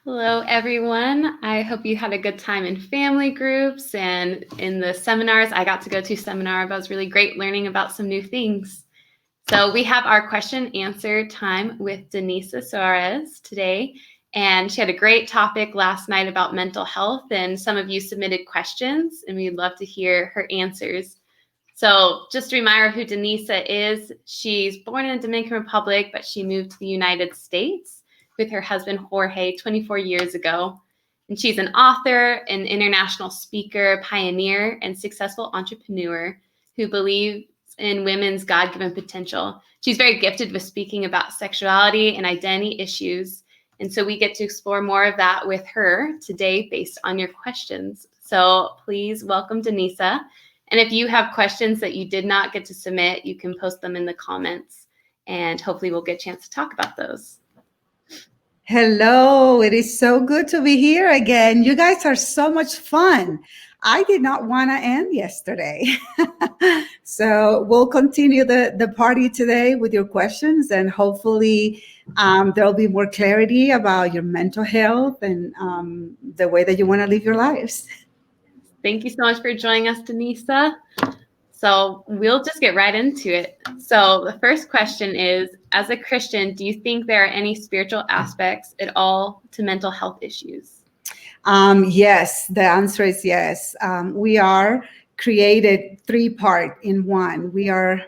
Hello, everyone. I hope you had a good time in family groups and in the seminars. I got to go to a seminar, but it was really great learning about some new things. So we have our question answer time with Danisa Suarez today. And she had a great topic last night about mental health, and some of you submitted questions, and we'd love to hear her answers. So just a reminder who Danisa is. She's born in the Dominican Republic, but she moved to the United States with her husband, Jorge, 24 years ago. And she's an author, an international speaker, pioneer, and successful entrepreneur who believes in women's God-given potential. She's very gifted with speaking about sexuality and identity issues. And so we get to explore more of that with her today based on your questions. So please welcome Danisa. And if you have questions that you did not get to submit, you can post them in the comments, and hopefully we'll get a chance to talk about those. Hello, it is so good to be here again. You guys are so much fun. I did not want to end yesterday. So we'll continue the party today with your questions, and hopefully there'll be more clarity about your mental health and the way that you want to live your lives. Thank you so much for joining us, Danisa. So we'll just get right into it. So the first question is, as a Christian, do you think there are any spiritual aspects at all to mental health issues? Yes, the answer is yes. We are created three-part in one. We are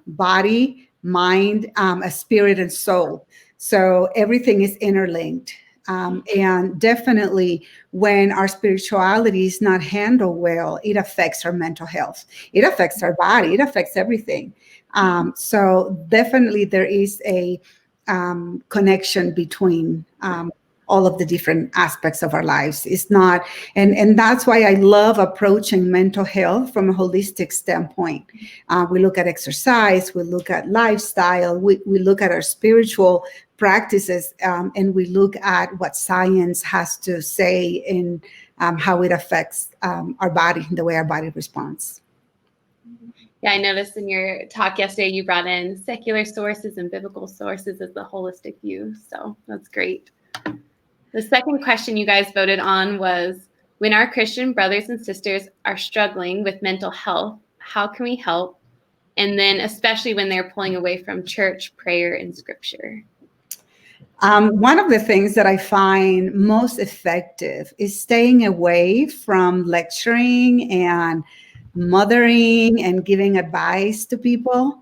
body, mind, a spirit, and soul. So everything is interlinked. And definitely when our spirituality is not handled well, it affects our mental health. It affects our body. It affects everything. So definitely there is a connection between all of the different aspects of our lives. It's not, and that's why I love approaching mental health from a holistic standpoint. We look at exercise, we look at lifestyle, we look at our spiritual practices, and we look at what science has to say in how it affects our body, the way our body responds. Yeah, I noticed in your talk yesterday, you brought in secular sources and biblical sources as the holistic view. So that's great. The second question you guys voted on was, when our Christian brothers and sisters are struggling with mental health, how can we help? And then especially when they're pulling away from church, prayer, and scripture. One of the things that I find most effective is staying away from lecturing and mothering and giving advice to people.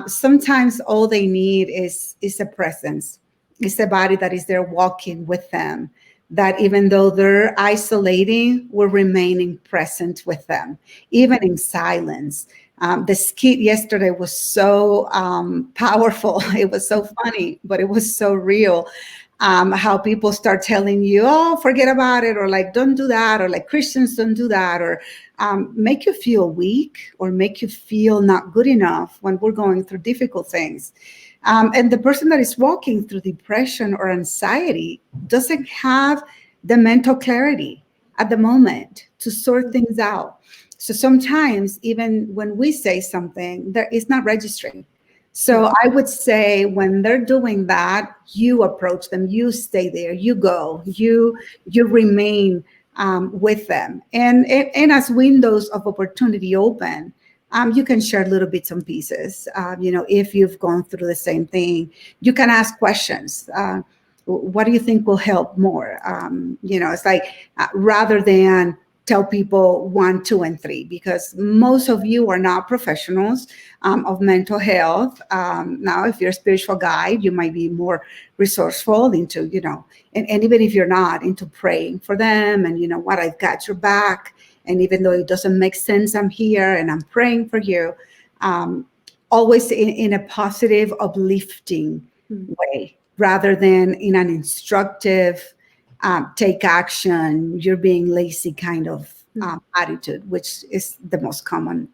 Sometimes all they need is a presence. It's a body that is there walking with them, that even though they're isolating, we're remaining present with them, even in silence. The skit yesterday was so powerful. It was so funny, but it was so real. How people start telling you, oh, forget about it, or like, don't do that, or like Christians don't do that, or make you feel weak or make you feel not good enough when we're going through difficult things. And the person that is walking through depression or anxiety doesn't have the mental clarity at the moment to sort things out. So sometimes even when we say something, there is not registering. So I would say when they're doing that, you approach them, you stay there, you go, you remain with them. And as windows of opportunity open, you can share little bits and pieces. If you've gone through the same thing, you can ask questions. What do you think will help more? It's like rather than tell people 1, 2, and 3, because most of you are not professionals of mental health. Now, if you're a spiritual guide, you might be more resourceful into, and even if you're not, into praying for them and, what, I've got your back. And even though it doesn't make sense, I'm here and I'm praying for you. Always in a positive, uplifting way, rather than in an instructive, take action, you're being lazy kind of attitude, which is the most common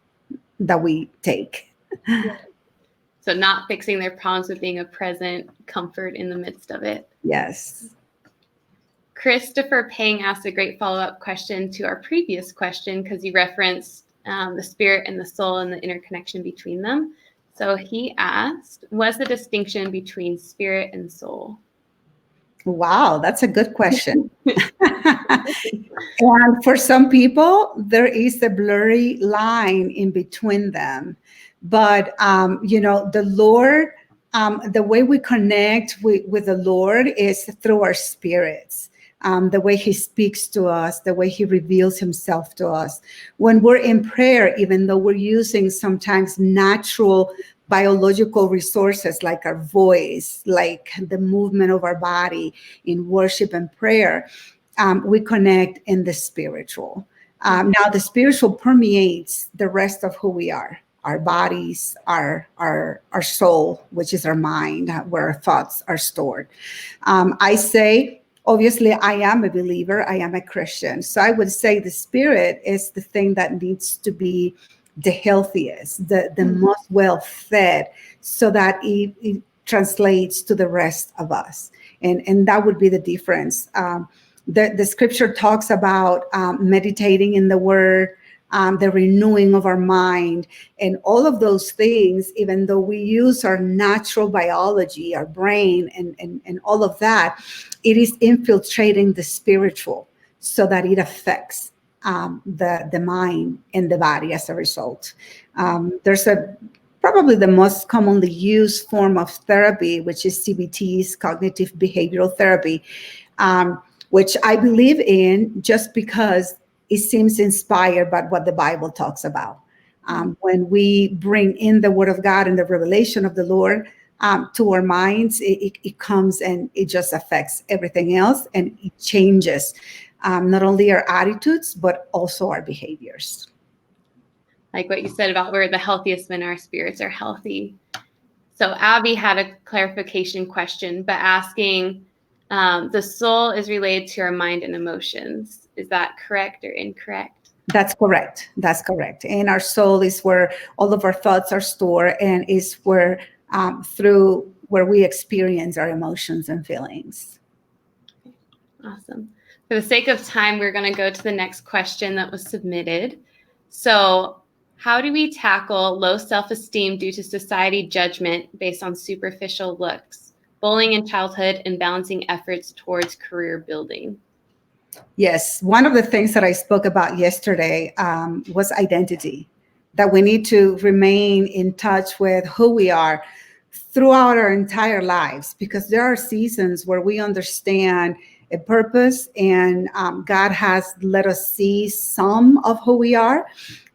that we take. So not fixing their problems with being a present comfort in the midst of it. Yes. Christopher Pang asked a great follow-up question to our previous question, because he referenced the spirit and the soul and the interconnection between them. So he asked, what's the distinction between spirit and soul? Wow, that's a good question. And for some people, there is a blurry line in between them. But, the Lord, the way we connect with the Lord is through our spirits. The way he speaks to us, the way he reveals himself to us. When we're in prayer, even though we're using sometimes natural biological resources like our voice, like the movement of our body in worship and prayer, we connect in the spiritual. Now, the spiritual permeates the rest of who we are, our bodies, our soul, which is our mind, where our thoughts are stored. I say, obviously, I am a believer, I am a Christian. So I would say the spirit is the thing that needs to be the healthiest, the most well fed, so that it translates to the rest of us. And that would be the difference. The scripture talks about meditating in the word, the renewing of our mind, and all of those things. Even though we use our natural biology, our brain, and all of that, it is infiltrating the spiritual so that it affects the mind and the body as a result. There's probably the most commonly used form of therapy, which is CBT's cognitive behavioral therapy, which I believe in just because it seems inspired by what the Bible talks about. When we bring in the Word of God and the revelation of the Lord to our minds, it comes and it just affects everything else, and it changes not only our attitudes, but also our behaviors. Like what you said about we're the healthiest when our spirits are healthy. So Abby had a clarification question, but asking, the soul is related to our mind and emotions. Is that correct or incorrect? That's correct. That's correct. And our soul is where all of our thoughts are stored, and is where through where we experience our emotions and feelings. Awesome. For the sake of time, we're going to go to the next question that was submitted. So, how do we tackle low self-esteem due to society judgment based on superficial looks, bullying in childhood, and balancing efforts towards career building? Yes, one of the things that I spoke about yesterday was identity, that we need to remain in touch with who we are throughout our entire lives, because there are seasons where we understand a purpose, and God has let us see some of who we are.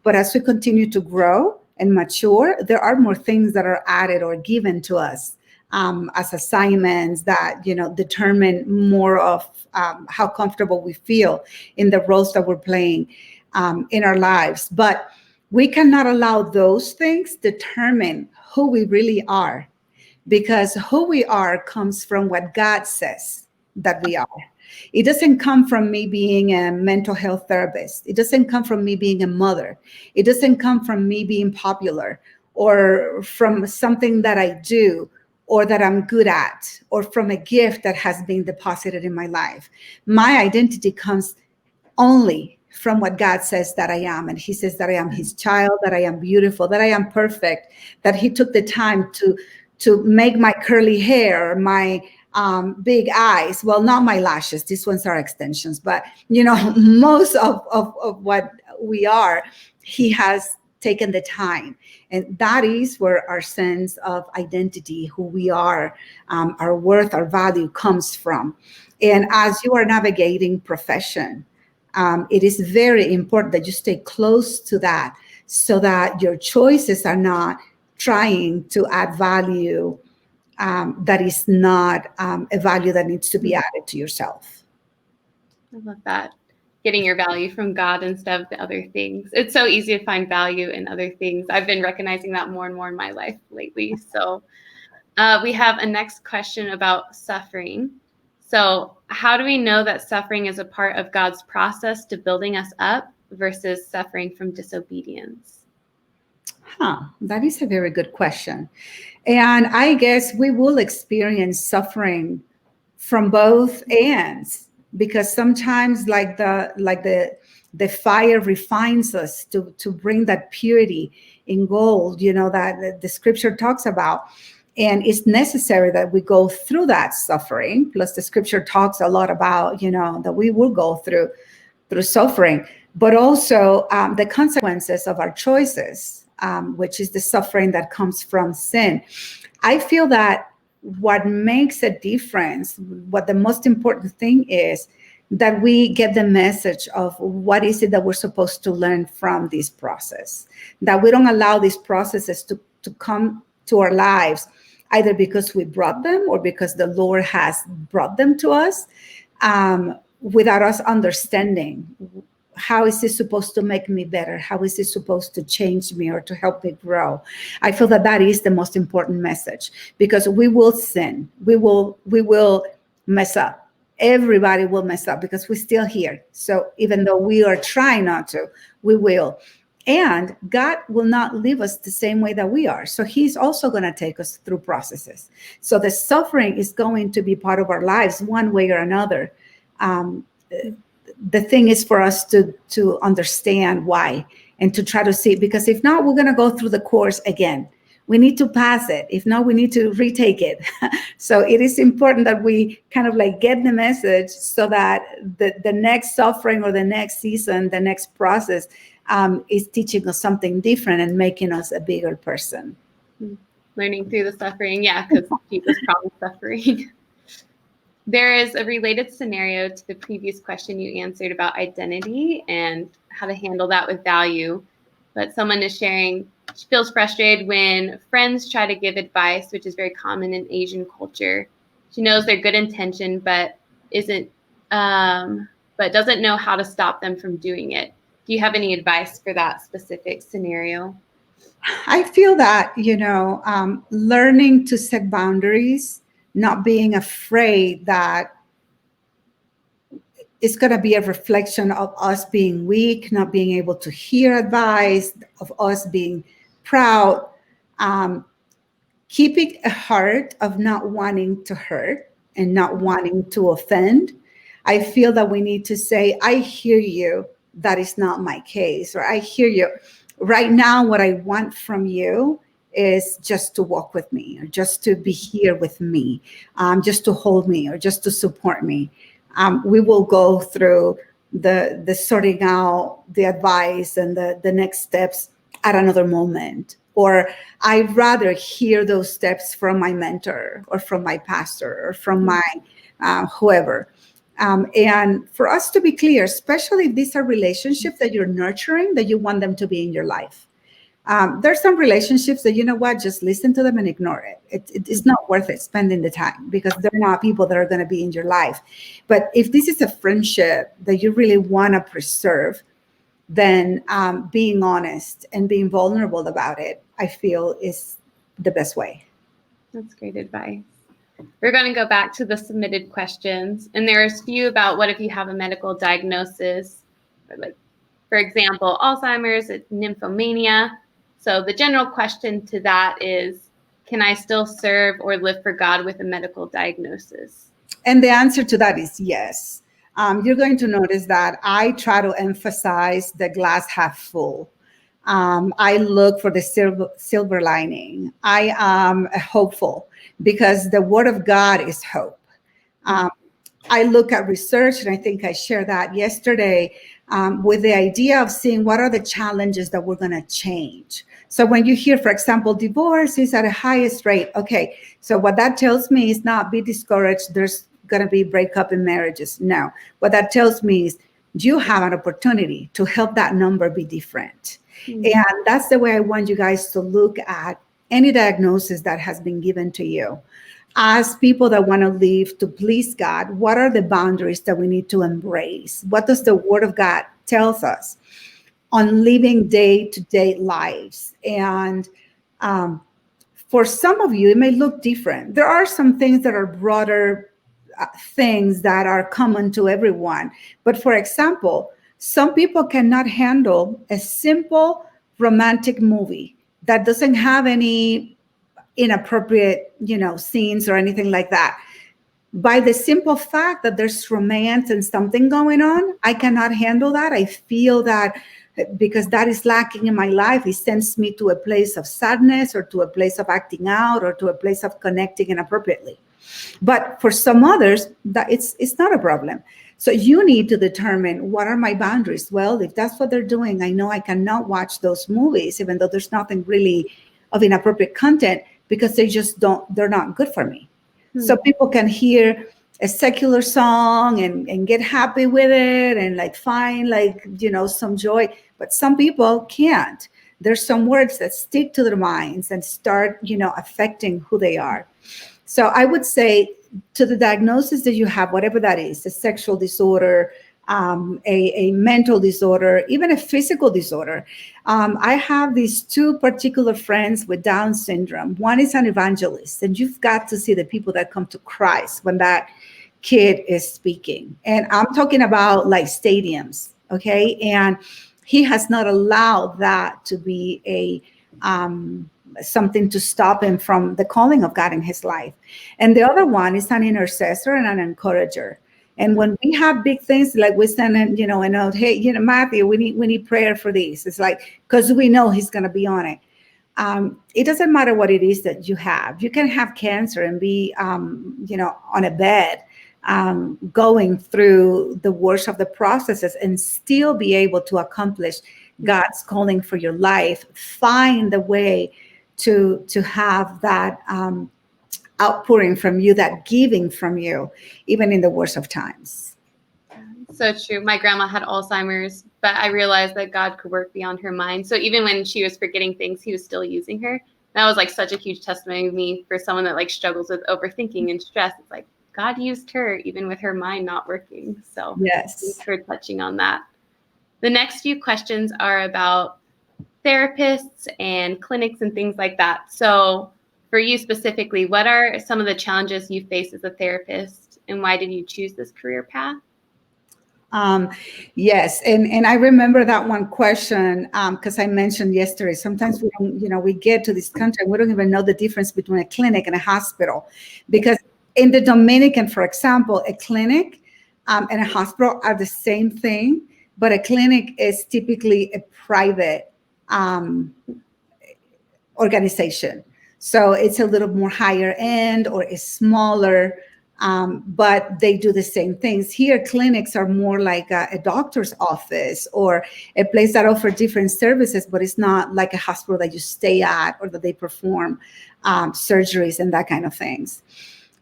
But as we continue to grow and mature, there are more things that are added or given to us as assignments that determine more of how comfortable we feel in the roles that we're playing in our lives. But we cannot allow those things determine who we really are, because who we are comes from what God says that we are. It doesn't come from me being a mental health therapist. It doesn't come from me being a mother. It doesn't come from me being popular, or from something that I do or that I'm good at, or from a gift that has been deposited in my life. My identity comes only from what God says that I am. And he says that I am his child, that I am beautiful, that I am perfect, that he took the time to make my curly hair, my big eyes. Well, not my lashes. These ones are extensions, but most of what we are, he has taken the time. And that is where our sense of identity, who we are, our worth, our value comes from. And as you are navigating profession, it is very important that you stay close to that, so that your choices are not trying to add value that is not a value that needs to be added to yourself. I love that. Getting your value from God instead of the other things. It's so easy to find value in other things. I've been recognizing that more and more in my life lately. So we have a next question about suffering. So how do we know that suffering is a part of God's process to building us up versus suffering from disobedience? That is a very good question. And I guess we will experience suffering from both ends, because sometimes like the fire refines us to bring that purity in gold, that the scripture talks about. And it's necessary that we go through that suffering. Plus, the scripture talks a lot about, that we will go through suffering, but also the consequences of our choices, which is the suffering that comes from sin. I feel that what makes a difference, what the most important thing is, that we get the message of what is it that we're supposed to learn from this process, that we don't allow these processes to come to our lives, either because we brought them or because the Lord has brought them to us, without us understanding how is this supposed to make me better? How is this supposed to change me or to help me grow? I feel that that is the most important message, because we will sin. We will mess up. Everybody will mess up because we're still here. So even though we are trying not to, we will. And God will not leave us the same way that we are. So he's also going to take us through processes. So the suffering is going to be part of our lives one way or another. The thing is for us to understand why and to try to see, because if not, we're going to go through the course again. We need to pass it. If not, we need to retake it. So it is important that we kind of like get the message so that the next suffering or the next season, the next process is teaching us something different and making us a bigger person. Learning through the suffering. Yeah, because Jesus probably suffering. There is a related scenario to the previous question you answered about identity and how to handle that with value. But someone is sharing, she feels frustrated when friends try to give advice, which is very common in Asian culture. She knows they're good intention, but doesn't know how to stop them from doing it. Do you have any advice for that specific scenario? I feel that, learning to set boundaries, not being afraid that it's going to be a reflection of us being weak, not being able to hear advice, of us being proud, keeping a heart of not wanting to hurt and not wanting to offend. I feel that we need to say, I hear you, that is not my case, or I hear you. Right now, what I want from you is just to walk with me, or just to be here with me, just to hold me, or just to support me. We will go through the sorting out the advice and the next steps at another moment. Or I'd rather hear those steps from my mentor or from my pastor or from my whoever. And for us to be clear, especially if these are relationships that you're nurturing, that you want them to be in your life. There's some relationships that, just listen to them and ignore it. It's not worth it spending the time, because they're not people that are going to be in your life. But if this is a friendship that you really want to preserve, then being honest and being vulnerable about it, I feel, is the best way. That's great advice. We're going to go back to the submitted questions. And there's a few about what if you have a medical diagnosis, like, for example, Alzheimer's, nymphomania. So the general question to that is, can I still serve or live for God with a medical diagnosis? And the answer to that is yes. You're going to notice that I try to emphasize the glass half full. I look for the silver lining. I am hopeful because the Word of God is hope. I look at research, and I think I shared that yesterday, with the idea of seeing what are the challenges that we're going to change. So when you hear, for example, divorce is at the highest rate, okay, so what that tells me is not be discouraged, there's going to be breakup in marriages. No, what that tells me is you have an opportunity to help that number be different. And that's the way I want you guys to look at any diagnosis that has been given to you. As people that want to live to please God, what are the boundaries that we need to embrace? What does the Word of God tells us on living day-to-day lives? And for some of you, it may look different. There are some things that are broader things that are common to everyone. But for example, some people cannot handle a simple romantic movie that doesn't have any inappropriate, scenes or anything like that. By the simple fact that there's romance and something going on, I cannot handle that. I feel that because that is lacking in my life. It sends me to a place of sadness, or to a place of acting out, or to a place of connecting inappropriately. But for some others, that it's not a problem. So you need to determine, what are my boundaries? Well, if that's what they're doing, I know I cannot watch those movies, even though there's nothing really of inappropriate content, because they're not good for me. So people can hear a secular song and get happy with it and like find some joy, but some people can't. There's some words that stick to their minds and start affecting who they are. So I would say, to the diagnosis that you have, whatever that is, a sexual disorder, a mental disorder, even a physical disorder. I have these two particular friends with Down syndrome. One is an evangelist, and you've got to see the people that come to Christ when that kid is speaking. And I'm talking about like stadiums, okay? And he has not allowed that to be a something to stop him from the calling of God in his life. And the other one is an intercessor and an encourager. And when we have big things, like we send in, a note, hey, Matthew, we need prayer for this. It's like, because we know he's going to be on it. It doesn't matter what it is that you have. You can have cancer and be, on a bed, going through the worst of the processes and still be able to accomplish God's calling for your life. Find the way to have that outpouring from you, that giving from you, even in the worst of times. So true. My grandma had Alzheimer's, but I realized that God could work beyond her mind. So even when she was forgetting things, he was still using her. That was like such a huge testimony to me, for someone that like struggles with overthinking and stress. It's like God used her even with her mind not working. So yes, thanks for touching on that. The next few questions are about therapists and clinics and things like that. So for you specifically, what are some of the challenges you face as a therapist, and why did you choose this career path? Yes, and I remember that one question, because I mentioned yesterday, sometimes we don't, we get to this country and we don't even know the difference between a clinic and a hospital, because in the Dominican, for example, a clinic and a hospital are the same thing, but a clinic is typically a private organization. So it's a little more higher end, or is smaller, but they do the same things. Here, clinics are more like a doctor's office, or a place that offers different services, but it's not like a hospital that you stay at, or that they perform surgeries and that kind of things.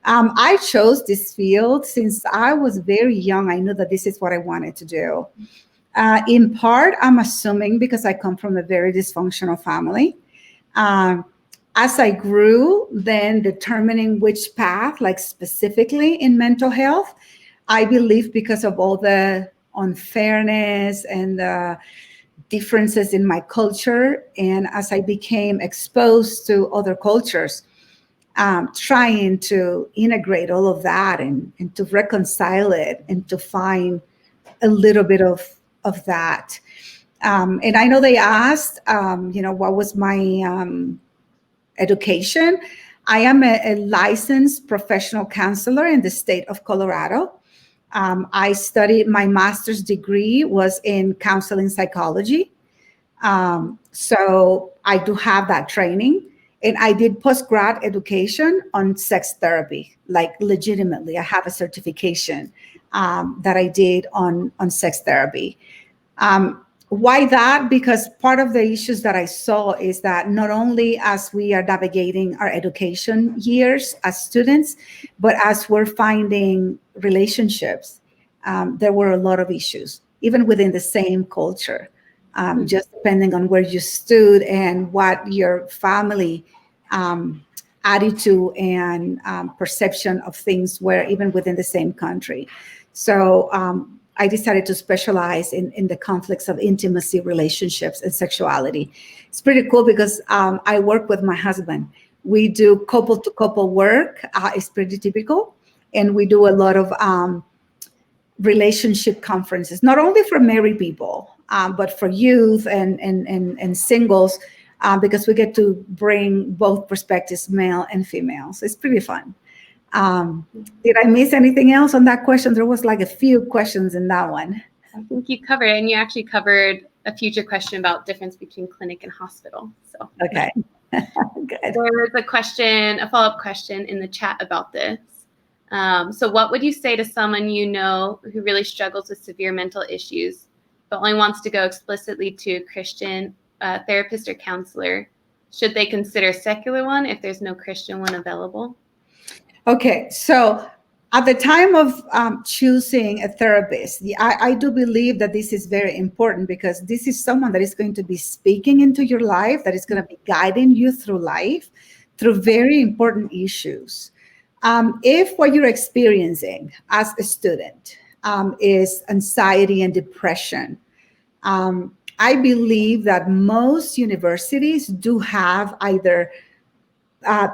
I chose this field since I was very young. I knew that this is what I wanted to do. In part, I'm assuming because I come from a very dysfunctional family. As I grew, then determining which path, like specifically in mental health, I believe because of all the unfairness and the differences in my culture, and as I became exposed to other cultures, trying to integrate all of that and to reconcile it and to find a little bit of that. And I know they asked, what was my education. I am a licensed professional counselor in the state of Colorado. I studied, my master's degree was in counseling psychology. So I do have that training. And I did post-grad education on sex therapy, like legitimately. I have a certification that I did on sex therapy. Why that? Because part of the issues that I saw is that not only as we are navigating our education years as students, but as we're finding relationships, there were a lot of issues, even within the same culture, just depending on where you stood and what your family attitude and perception of things were, even within the same country. So I decided to specialize in the conflicts of intimacy, relationships, and sexuality. It's pretty cool because I work with my husband. We do couple-to-couple work. It's pretty typical. And we do a lot of relationship conferences, not only for married people, but for youth and singles, because we get to bring both perspectives, male and female. So it's pretty fun. Did I miss anything else on that question? There was like a few questions in that one. I think you covered it, and you actually covered a future question about difference between clinic and hospital. So Okay. Good. there's a question, a follow-up question in the chat about this. So what would you say to someone you know who really struggles with severe mental issues, but only wants to go explicitly to a Christian therapist or counselor? Should they consider a secular one if there's no Christian one available? Okay, so at the time of choosing a therapist, I do believe that this is very important because this is someone that is going to be speaking into your life, that is going to be guiding you through life, through very important issues. If what you're experiencing as a student is anxiety and depression, I believe that most universities do have either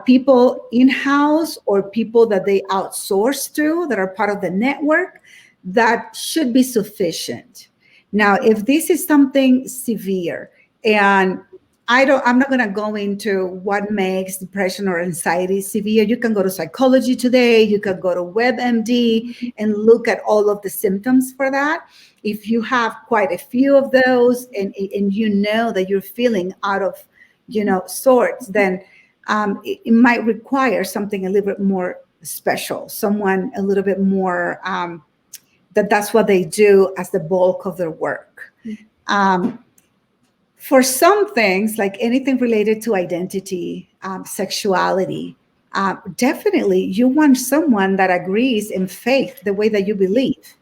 people in-house or people that they outsource to that are part of the network that should be sufficient. Now, if this is something severe, and I'm not going to go into what makes depression or anxiety severe. You can go to Psychology Today, you can go to WebMD and look at all of the symptoms for that. If you have quite a few of those and you know that you're feeling out of, sorts, then it might require something a little bit more special, someone a little bit more that's what they do as the bulk of their work. For some things, like anything related to identity, sexuality, definitely you want someone that agrees in faith the way that you believe.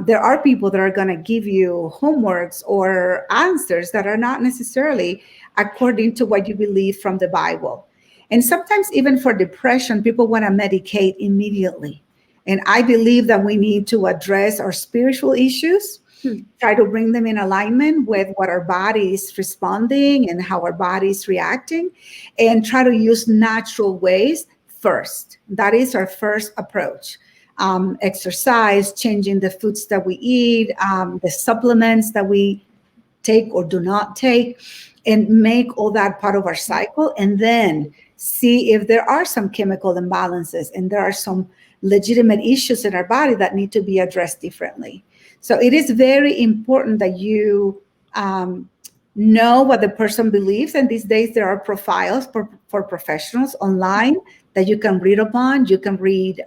There are people that are going to give you homeworks or answers that are not necessarily according to what you believe from the Bible. And sometimes even for depression, people want to medicate immediately. And I believe that we need to address our spiritual issues, try to bring them in alignment with what our body is responding and how our body is reacting, and try to use natural ways first. That is our first approach. Exercise, changing the foods that we eat, the supplements that we take or do not take, and make all that part of our cycle, and then see if there are some chemical imbalances and there are some legitimate issues in our body that need to be addressed differently. So it is very important that you know what the person believes. And these days there are profiles for professionals online that you can read upon. You can read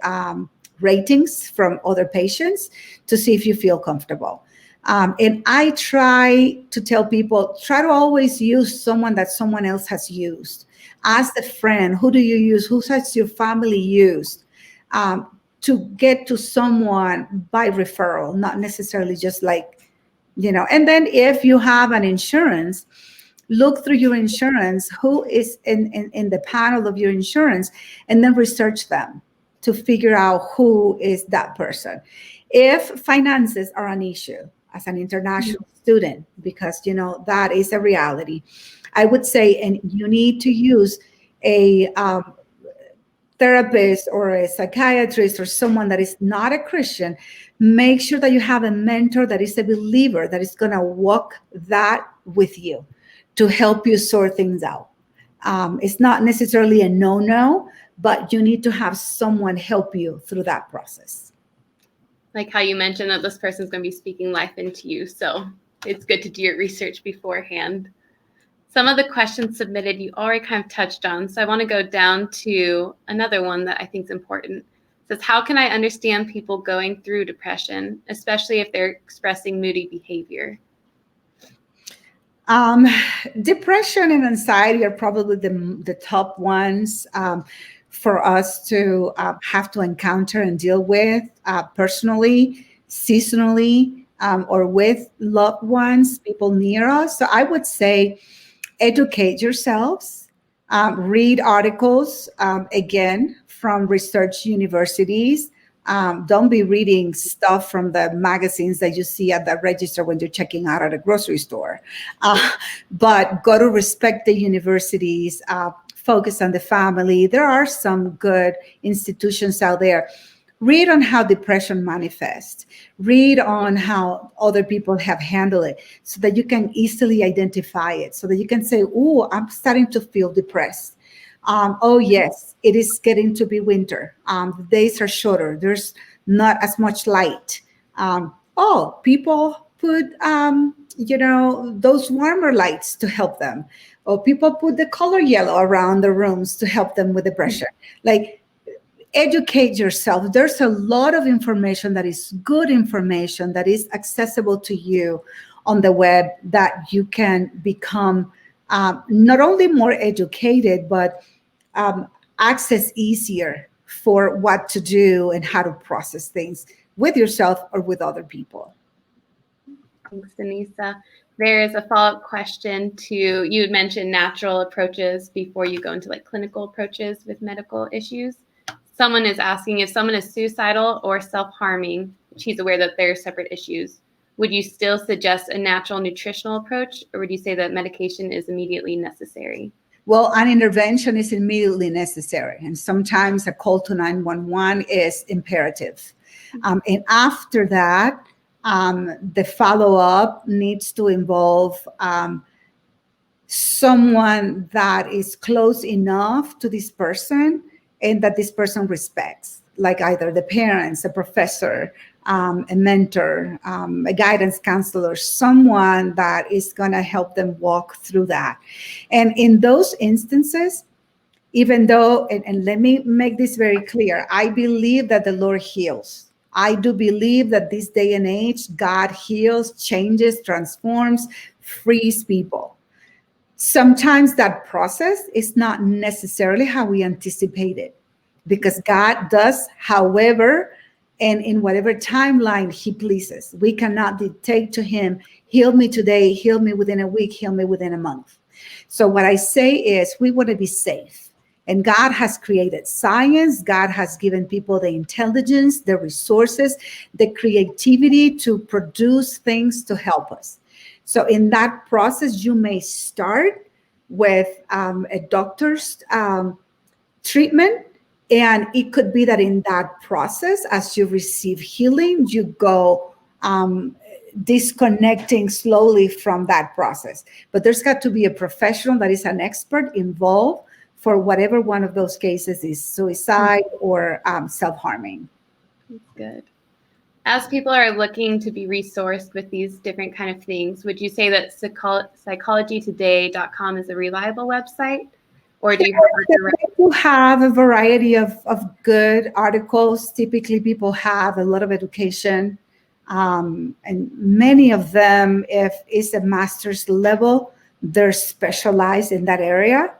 ratings from other patients to see if you feel comfortable. And I try to tell people, try to always use someone that someone else has used. Ask a friend, who do you use? Who has your family used? To get to someone by referral, not necessarily just and then if you have an insurance, look through your insurance, who is in the panel of your insurance, and then research them to figure out who is that person. If finances are an issue as an international student, because that is a reality, I would say, and you need to use a therapist or a psychiatrist or someone that is not a Christian, make sure that you have a mentor that is a believer that is going to walk that with you to help you sort things out. It's not necessarily a no, but you need to have someone help you through that process. Like how you mentioned that this person's going to be speaking life into you. So it's good to do your research beforehand. Some of the questions submitted you already kind of touched on. So I want to go down to another one that I think is important. It says, how can I understand people going through depression, especially if they're expressing moody behavior? Depression and anxiety are probably the top ones for us to have to encounter and deal with personally, seasonally, or with loved ones, people near us. So I would say educate yourselves, read articles, again, from research universities. Don't be reading stuff from the magazines that you see at the register when you're checking out at a grocery store. But go to respected universities, focus on the family. There are some good institutions out there. Read on how depression manifests. Read on how other people have handled it so that you can easily identify it, so that you can say, oh, I'm starting to feel depressed. Oh, yes, it is getting to be winter. The days are shorter. There's not as much light. People put, those warmer lights to help them. Or people put the color yellow around the rooms to help them with the pressure. Like, educate yourself. There's a lot of information that is good information that is accessible to you on the web that you can become not only more educated, but access easier for what to do and how to process things with yourself or with other people. Thanks, Danisa. There is a follow-up question to, you had mentioned natural approaches before you go into like clinical approaches with medical issues. Someone is asking if someone is suicidal or self-harming, she's aware that they're separate issues. Would you still suggest a natural nutritional approach, or would you say that medication is immediately necessary? Well, an intervention is immediately necessary, and sometimes a call to 911 is imperative. And after that, the follow-up needs to involve someone that is close enough to this person and that this person respects, like either the parents, a professor, a mentor, a guidance counselor, someone that is going to help them walk through that. And in those instances, even though, and let me make this very clear, I believe that the Lord heals. I do believe that this day and age, God heals, changes, transforms, frees people. Sometimes that process is not necessarily how we anticipate it, because God does, however, and in whatever timeline he pleases. We cannot dictate to him, heal me today, heal me within a week, heal me within a month. So what I say is we want to be safe. And God has created science. God has given people the intelligence, the resources, the creativity to produce things to help us. So in that process, you may start with a doctor's treatment. And it could be that in that process, as you receive healing, you go disconnecting slowly from that process. But there's got to be a professional that is an expert involved for whatever one of those cases is, suicide or self-harming. That's good. As people are looking to be resourced with these different kind of things, would you say that psychologytoday.com is a reliable website? Or do you have a variety of good articles? Typically, people have a lot of education. And many of them, if it's a master's level, they're specialized in that area.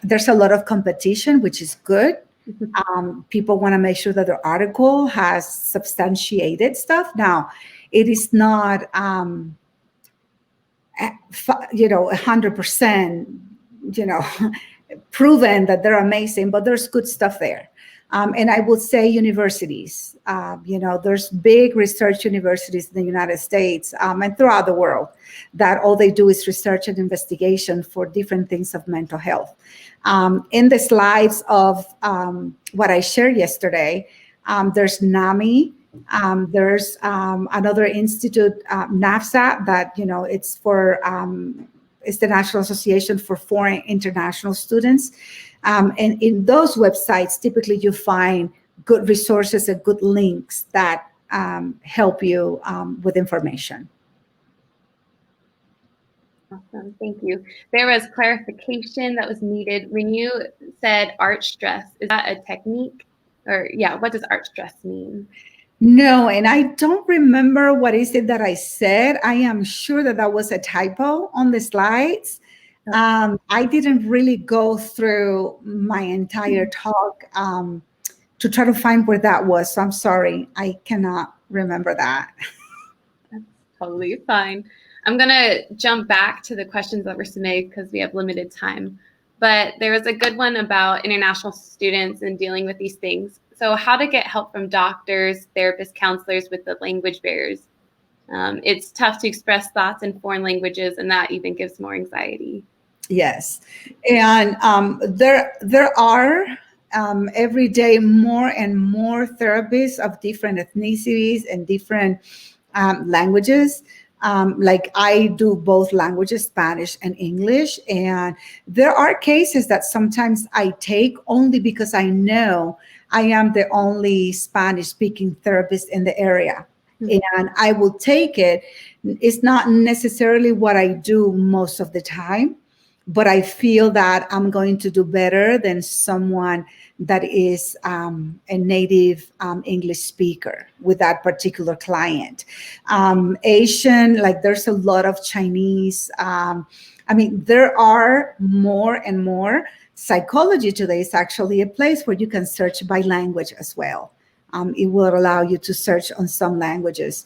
There's a lot of competition, which is good. People want to make sure that their article has substantiated stuff. Now, it is not, 100%, proven that they're amazing, but there's good stuff there. And I would say universities, there's big research universities in the United States and throughout the world that all they do is research and investigation for different things of mental health. In the slides of what I shared yesterday, there's NAMI, there's another institute, NAFSA, that, it's for, it's the National Association for Foreign International Students. And in those websites, typically you find good resources and good links that help you with information. Awesome, thank you. There was clarification that was needed. When you said arch stress, is that a technique? Or what does arch stress mean? No, and I don't remember what is it that I said. I am sure that that was a typo on the slides. I didn't really go through my entire talk to try to find where that was. So I'm sorry, I cannot remember that. That's totally fine. I'm going to jump back to the questions that were submitted because we have limited time. But there was a good one about international students and dealing with these things. So how to get help from doctors, therapists, counselors with the language barriers. It's tough to express thoughts in foreign languages, and that even gives more anxiety. Yes. And there are every day more and more therapists of different ethnicities and different languages. Like I do both languages, Spanish and English. And there are cases that sometimes I take only because I know I am the only Spanish speaking therapist in the area. and I will take it. It's not necessarily what I do most of the time, but I feel that I'm going to do better than someone that is a native English speaker with that particular client. Asian, like there's a lot of Chinese. I mean, there are more and more. Psychology today is actually a place where you can search by language as well. It will allow you to search on some languages.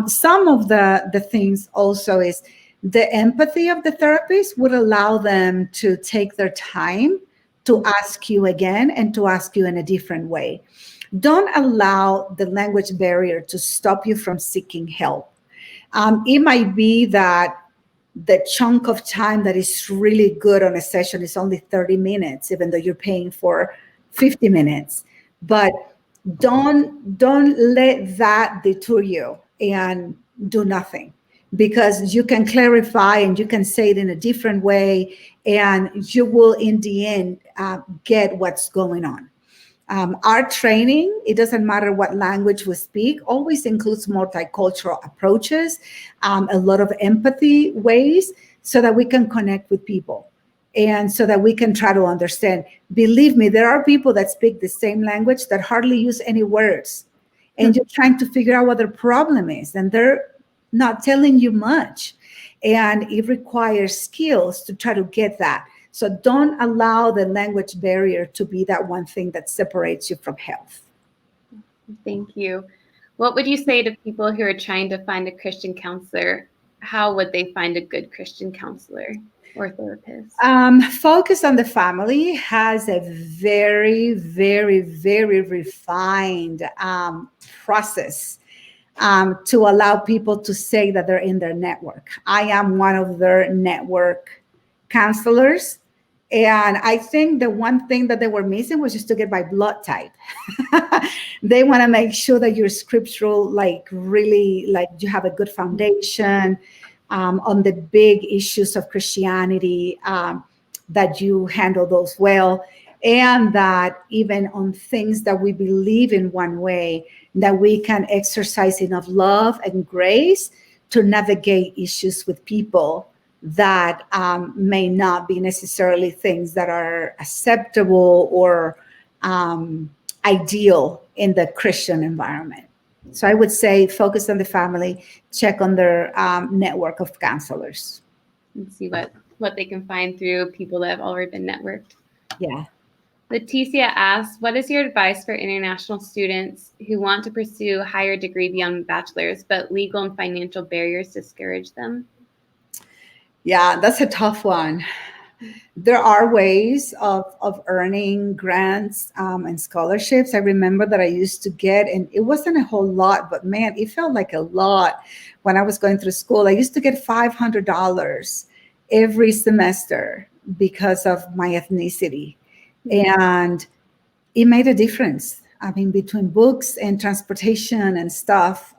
Some of the things also is the empathy of the therapist would allow them to take their time to ask you again and to ask you in a different way. Don't allow the language barrier to stop you from seeking help. It might be that the chunk of time that is really good on a session is only 30 minutes, even though you're paying for 50 minutes. But don't let that deter you and do nothing, because you can clarify and you can say it in a different way, and you will in the end get what's going on. Our training, it doesn't matter what language we speak, always includes multicultural approaches, a lot of empathy ways, so that we can connect with people and so that we can try to understand. Believe me, there are people that speak the same language that hardly use any words, and you're trying to figure out what their problem is, and they're not telling you much. And it requires skills to try to get that. So don't allow the language barrier to be that one thing that separates you from health. Thank you. What would you say to people who are trying to find a Christian counselor? How would they find a good Christian counselor or therapist? Focus on the Family has a very, very, very refined process to allow people to say that they're in their network. I am one of their network counselors. And I think the one thing that they were missing was just to get by blood type. They want to make sure that you're scriptural, like really, like you have a good foundation on the big issues of Christianity, that you handle those well, and that even on things that we believe in one way, that we can exercise enough love and grace to navigate issues with people that may not be necessarily things that are acceptable or ideal in the Christian environment. So I would say focus on the Family, check on their network of counselors. And see what they can find through people that have already been networked. Yeah. Leticia asks, what is your advice for international students who want to pursue a higher degree beyond bachelor's, but legal and financial barriers discourage them? Yeah, that's a tough one. There are ways of earning grants and scholarships. I remember that I used to get, and it wasn't a whole lot, but man, it felt like a lot when I was going through school. I used to get $500 every semester because of my ethnicity. And it made a difference. I mean, between books and transportation and stuff.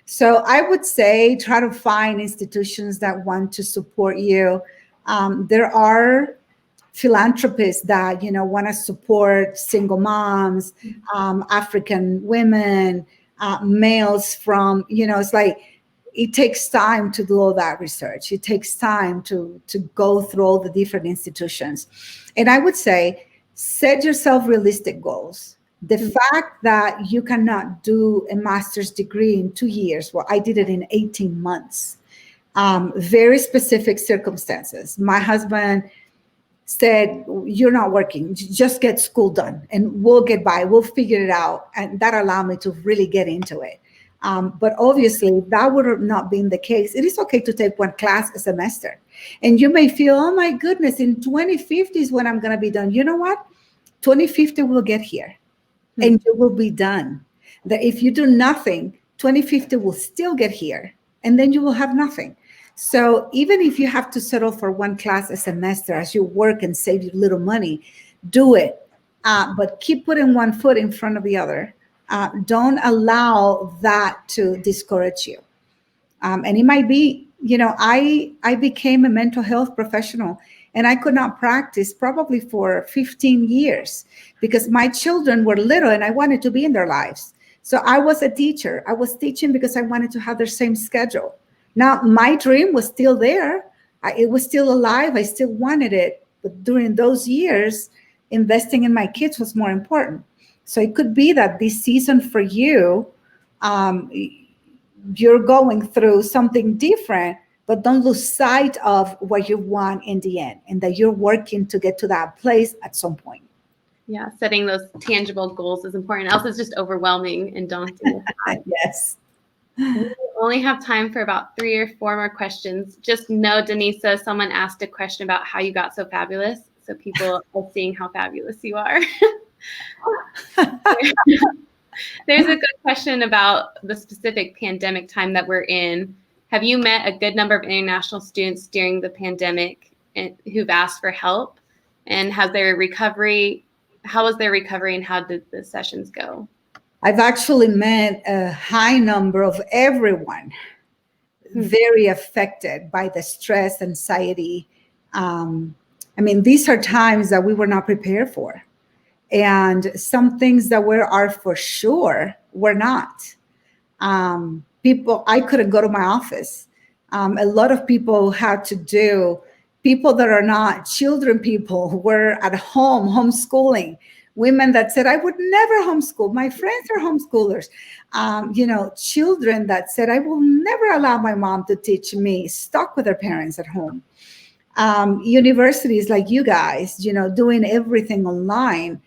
So I would say try to find institutions that want to support you. There are philanthropists that, want to support single moms, African women, males from, it's like, it takes time to do all that research. It takes time to go through all the different institutions. And I would say, set yourself realistic goals. The fact that you cannot do a master's degree in 2 years, well, I did it in 18 months. Very specific circumstances. My husband said, you're not working, just get school done and we'll get by, we'll figure it out. And that allowed me to really get into it. But obviously that would have not been the case. It is okay to take one class a semester. And you may feel, oh my goodness, in 2050 is when I'm going to be done. You know what? 2050 will get here and you will be done. That if you do nothing, 2050 will still get here and then you will have nothing. So even if you have to settle for one class a semester as you work and save you little money, do it. But keep putting one foot in front of the other. Don't allow that to discourage you. And it might be, I became a mental health professional and I could not practice probably for 15 years because my children were little and I wanted to be in their lives. So I was a teacher. I was teaching because I wanted to have the same schedule. Now, my dream was still there. It was still alive. I still wanted it. But during those years, investing in my kids was more important. So it could be that this season for you, you're going through something different, but don't lose sight of what you want in the end, and that you're working to get to that place at some point. Yeah, setting those tangible goals is important. Else it's just overwhelming and daunting. Yes. We only have time for about 3 or 4 more questions. Just know, Danisa, someone asked a question about how you got so fabulous. So people are seeing how fabulous you are. There's a good question about the specific pandemic time that we're in. Have you met a good number of international students during the pandemic who've asked for help? And how was their recovery, and how did the sessions go? I've actually met a high number of everyone very affected by the stress, anxiety. These are times that we were not prepared for. And some things that are for sure were not. I couldn't go to my office. A lot of people had to do, people that are not children people were at home, homeschooling. Women that said, I would never homeschool. My friends are homeschoolers. Children that said, I will never allow my mom to teach me, stuck with their parents at home. Universities like you guys, doing everything online.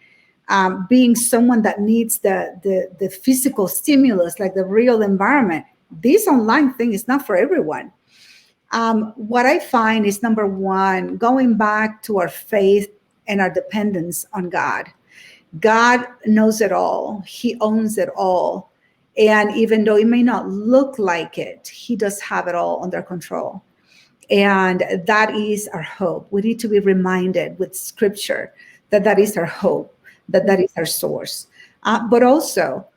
Being someone that needs the physical stimulus, like the real environment. This online thing is not for everyone. What I find is, number one, going back to our faith and our dependence on God. God knows it all. He owns it all. And even though it may not look like it, he does have it all under control. And that is our hope. We need to be reminded with scripture that is our hope, that is our source. But also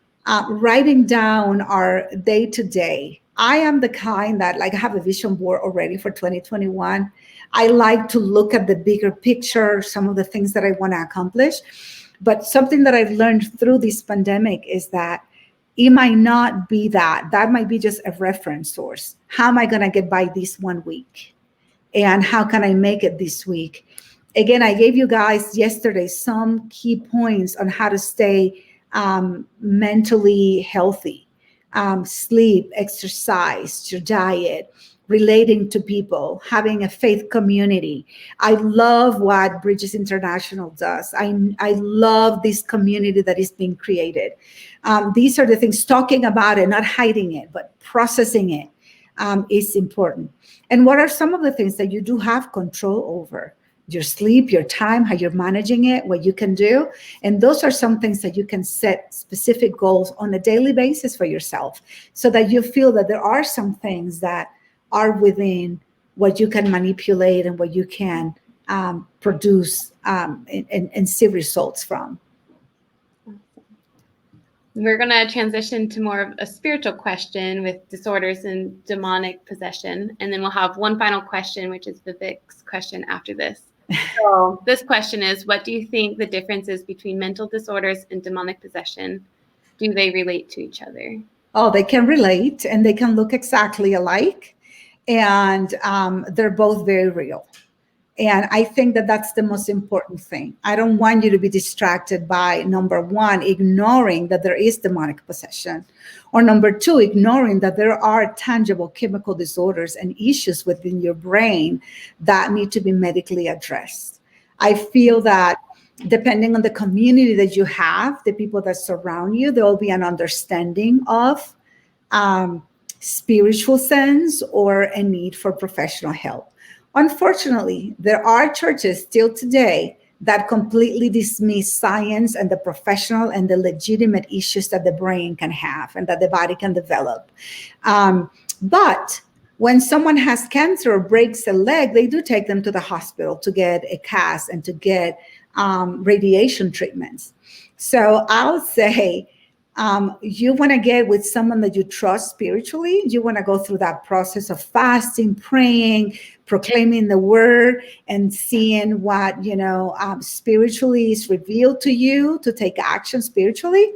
writing down our day-to-day. I am the kind that I have a vision board already for 2021. I like to look at the bigger picture, some of the things that I want to accomplish. But something that I've learned through this pandemic is that it might not be that. That might be just a reference source. How am I going to get by this 1 week? And how can I make it this week? Again, I gave you guys yesterday some key points on how to stay mentally healthy. Sleep, exercise, your diet, relating to people, having a faith community. I love what Bridges International does. I love this community that is being created. These are the things, talking about it, not hiding it, but processing it is important. And what are some of the things that you do have control over? Your sleep, your time, how you're managing it, what you can do. And those are some things that you can set specific goals on a daily basis for yourself, so that you feel that there are some things that are within what you can manipulate and what you can produce and see results from. We're going to transition to more of a spiritual question with disorders and demonic possession. And then we'll have one final question, which is Vivek's question after this. So this question is, what do you think the difference is between mental disorders and demonic possession? Do they relate to each other? Oh, they can relate, and they can look exactly alike. And they're both very real. And I think that that's the most important thing. I don't want you to be distracted by, number one, ignoring that there is demonic possession, or number two, ignoring that there are tangible chemical disorders and issues within your brain that need to be medically addressed. I feel that depending on the community that you have, the people that surround you, there will be an understanding of spiritual sense or a need for professional help. Unfortunately, there are churches still today that completely dismiss science and the professional and the legitimate issues that the brain can have and that the body can develop. But when someone has cancer or breaks a leg, they do take them to the hospital to get a cast and to get radiation treatments. So I'll say You want to get with someone that you trust spiritually. You want to go through that process of fasting, praying, proclaiming the word, and seeing what, spiritually is revealed to you to take action spiritually.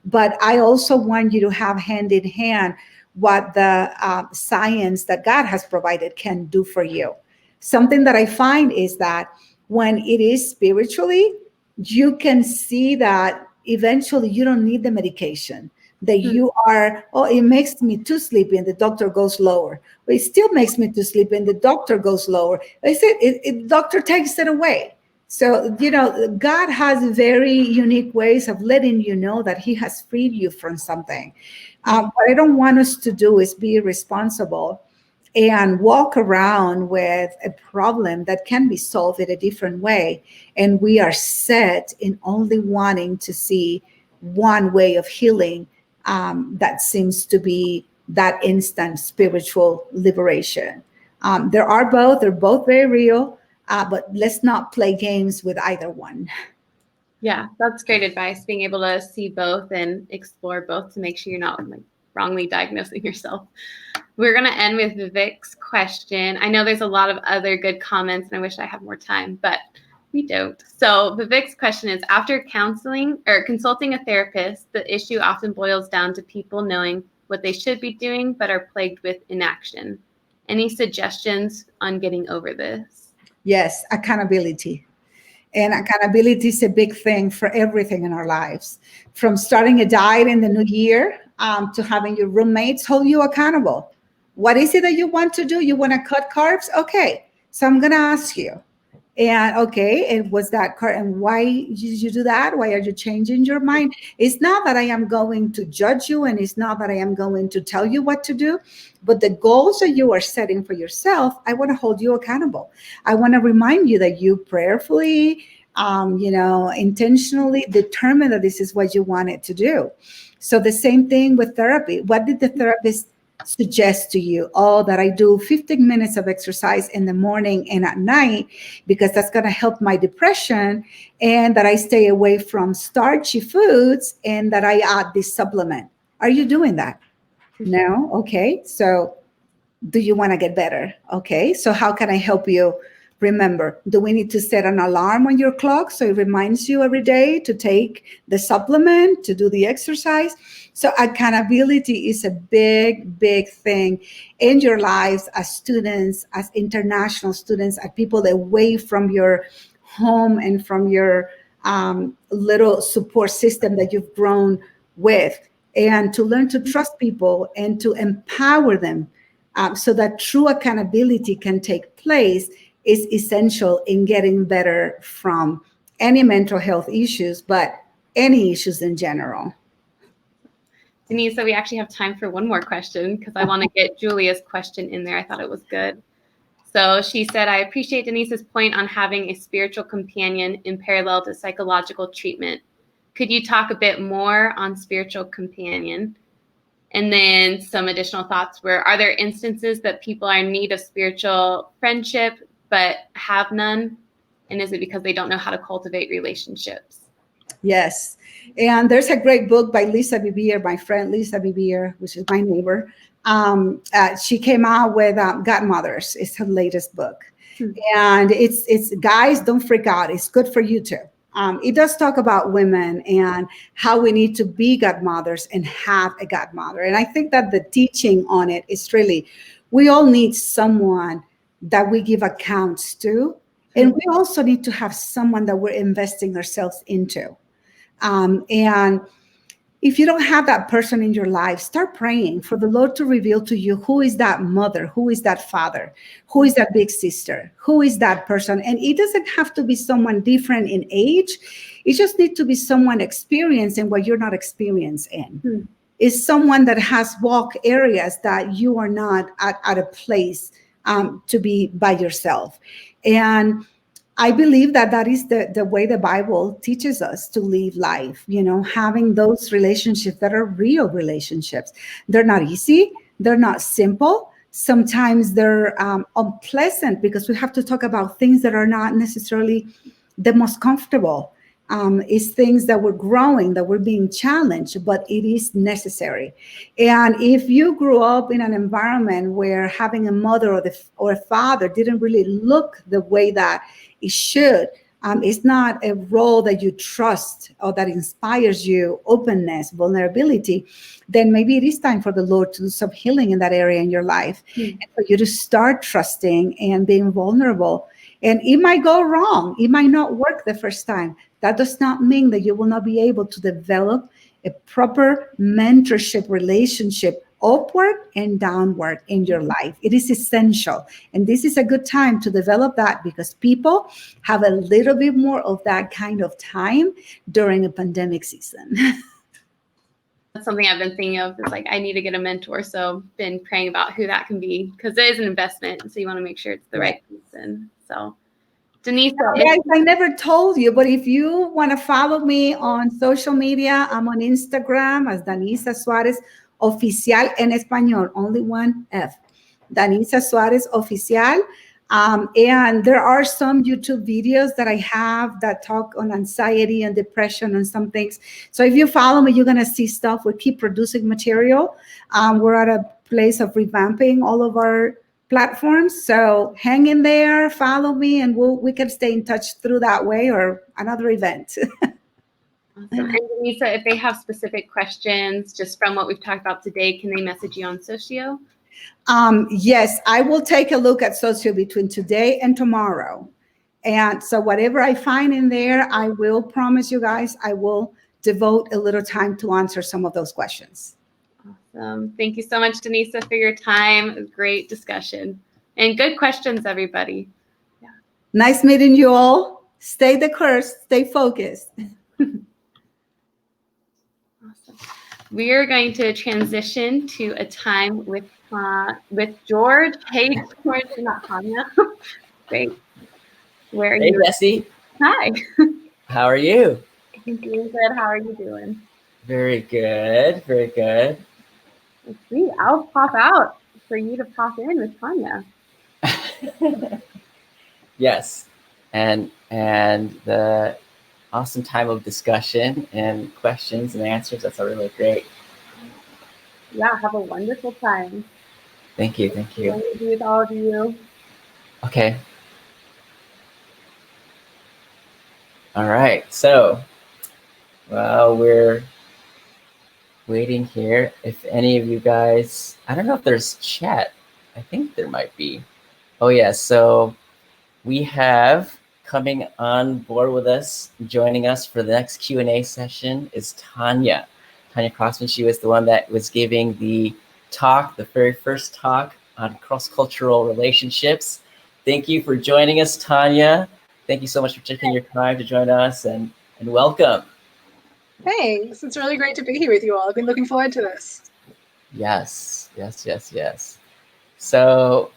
But I also want you to have hand in hand what the science that God has provided can do for you. Something that I find is that when it is spiritually, you can see that eventually you don't need the medication, that you are, oh, it makes me too sleepy and the doctor goes lower. But it still makes me too sleepy and the doctor goes lower. I said, doctor takes it away. So, God has very unique ways of letting you know that he has freed you from something. What I don't want us to do is be irresponsible and walk around with a problem that can be solved in a different way. And we are set in only wanting to see one way of healing that seems to be that instant spiritual liberation. They're both very real, but let's not play games with either one. Yeah, that's great advice. Being able to see both and explore both to make sure you're not wrongly diagnosing yourself. We're going to end with Vivek's question. I know there's a lot of other good comments and I wish I had more time, but we don't. So Vivek's question is, after counseling or consulting a therapist, the issue often boils down to people knowing what they should be doing, but are plagued with inaction. Any suggestions on getting over this? Yes, accountability. And accountability is a big thing for everything in our lives, from starting a diet in the new year to having your roommates hold you accountable. What is it that you want to do? You want to cut carbs? Okay, so I'm going to ask you. And okay, it was that carb. And why did you do that? Why are you changing your mind? It's not that I am going to judge you, and it's not that I am going to tell you what to do, but the goals that you are setting for yourself, I want to hold you accountable. I want to remind you that you prayerfully, intentionally determine that this is what you wanted to do. So the same thing with therapy. What did the therapist suggest to you? Oh, that I do 15 minutes of exercise in the morning and at night because that's going to help my depression, and that I stay away from starchy foods, and that I add this supplement. Are you doing that? No? Okay. So do you want to get better? Okay. So how can I help you remember? Do we need to set an alarm on your clock so it reminds you every day to take the supplement, to do the exercise? So accountability is a big, big thing in your lives as students, as international students, as people away from your home and from your little support system that you've grown with, and to learn to trust people and to empower them so that true accountability can take place is essential in getting better from any mental health issues, but any issues in general. Danisa, we actually have time for one more question because I want to get Julia's question in there. I thought it was good. So she said, I appreciate Denise's point on having a spiritual companion in parallel to psychological treatment. Could you talk a bit more on spiritual companion? And then some additional thoughts are there instances that people are in need of spiritual friendship but have none? And is it because they don't know how to cultivate relationships? Yes. And there's a great book by Lisa Bibier, my friend Lisa Bibier, which is my neighbor. She came out with Godmothers. It's her latest book. And it's guys, don't freak out. It's good for you too. It does talk about women and how we need to be godmothers and have a godmother. And I think that the teaching on it is really, we all need someone that we give accounts to. And we also need to have someone that we're investing ourselves into. And if you don't have that person in your life, start praying for the Lord to reveal to you who is that mother, who is that father, who is that big sister, who is that person. And it doesn't have to be someone different in age. It just needs to be someone experienced in what you're not experienced in. It's someone that has walked areas that you are not at a place to be by yourself. And I believe that is the way the Bible teaches us to live life, having those relationships that are real relationships. They're not easy. They're not simple. Sometimes they're unpleasant because we have to talk about things that are not necessarily the most comfortable. It's things that we're growing, that we're being challenged, but it is necessary. And if you grew up in an environment where having a mother or a father didn't really look the way that it should, it's not a role that you trust or that inspires you openness, vulnerability, then maybe it is time for the Lord to do some healing in that area in your life, and for you to start trusting and being vulnerable. And it might go wrong. It might not work the first time. That does not mean that you will not be able to develop a proper mentorship relationship upward and downward in your life. It is essential. And this is a good time to develop that because people have a little bit more of that kind of time during a pandemic season. That's something I've been thinking of. Is like I need to get a mentor, so been praying about who that can be because it is an investment. So you want to make sure it's the right person. So, Danisa, guys, I never told you, but if you want to follow me on social media, I'm on Instagram as Danisa Suarez Oficial en español, only one F. Danisa Suarez Oficial. And there are some YouTube videos that I have that talk on anxiety and depression and some things. So if you follow me, you're going to see stuff. We keep producing material. We're at a place of revamping all of our platforms. So hang in there, follow me, and we can stay in touch through that way or another event. Awesome. And Danisa, if they have specific questions just from what we've talked about today, can they message you on Socio? Yes, I will take a look at Socio between today and tomorrow. And so whatever I find in there, I will promise you guys, I will devote a little time to answer some of those questions. Awesome. Thank you so much, Danisa, for your time. It was a great discussion and good questions, everybody. Yeah. Nice meeting you all. Stay the course, stay focused. Awesome. We are going to transition to a time with George. Hey, George, not Tanya. Great. Where are you? Hey, Bessie. Hi. How are you? I'm doing good. How are you doing? Very good. Very good. Let's see. I'll pop out for you to pop in with Tanya. Yes. And the awesome time of discussion and questions and answers. That's really great. Yeah, have a wonderful time. Thank you. Thank you. I'll be with all of you. Okay. All right. So while we're waiting here, if any of you guys, I don't know if there's chat. I think there might be. Oh, yeah. So we have coming on board with us, joining us for the next Q&A session is Tanya. Tanya Crossman, she was the one that was giving the talk, the very first talk on cross-cultural relationships. Thank you for joining us, Tanya. Thank you so much for taking your time to join us and welcome. Thanks. It's really great to be here with you all. I've been looking forward to this. Yes. So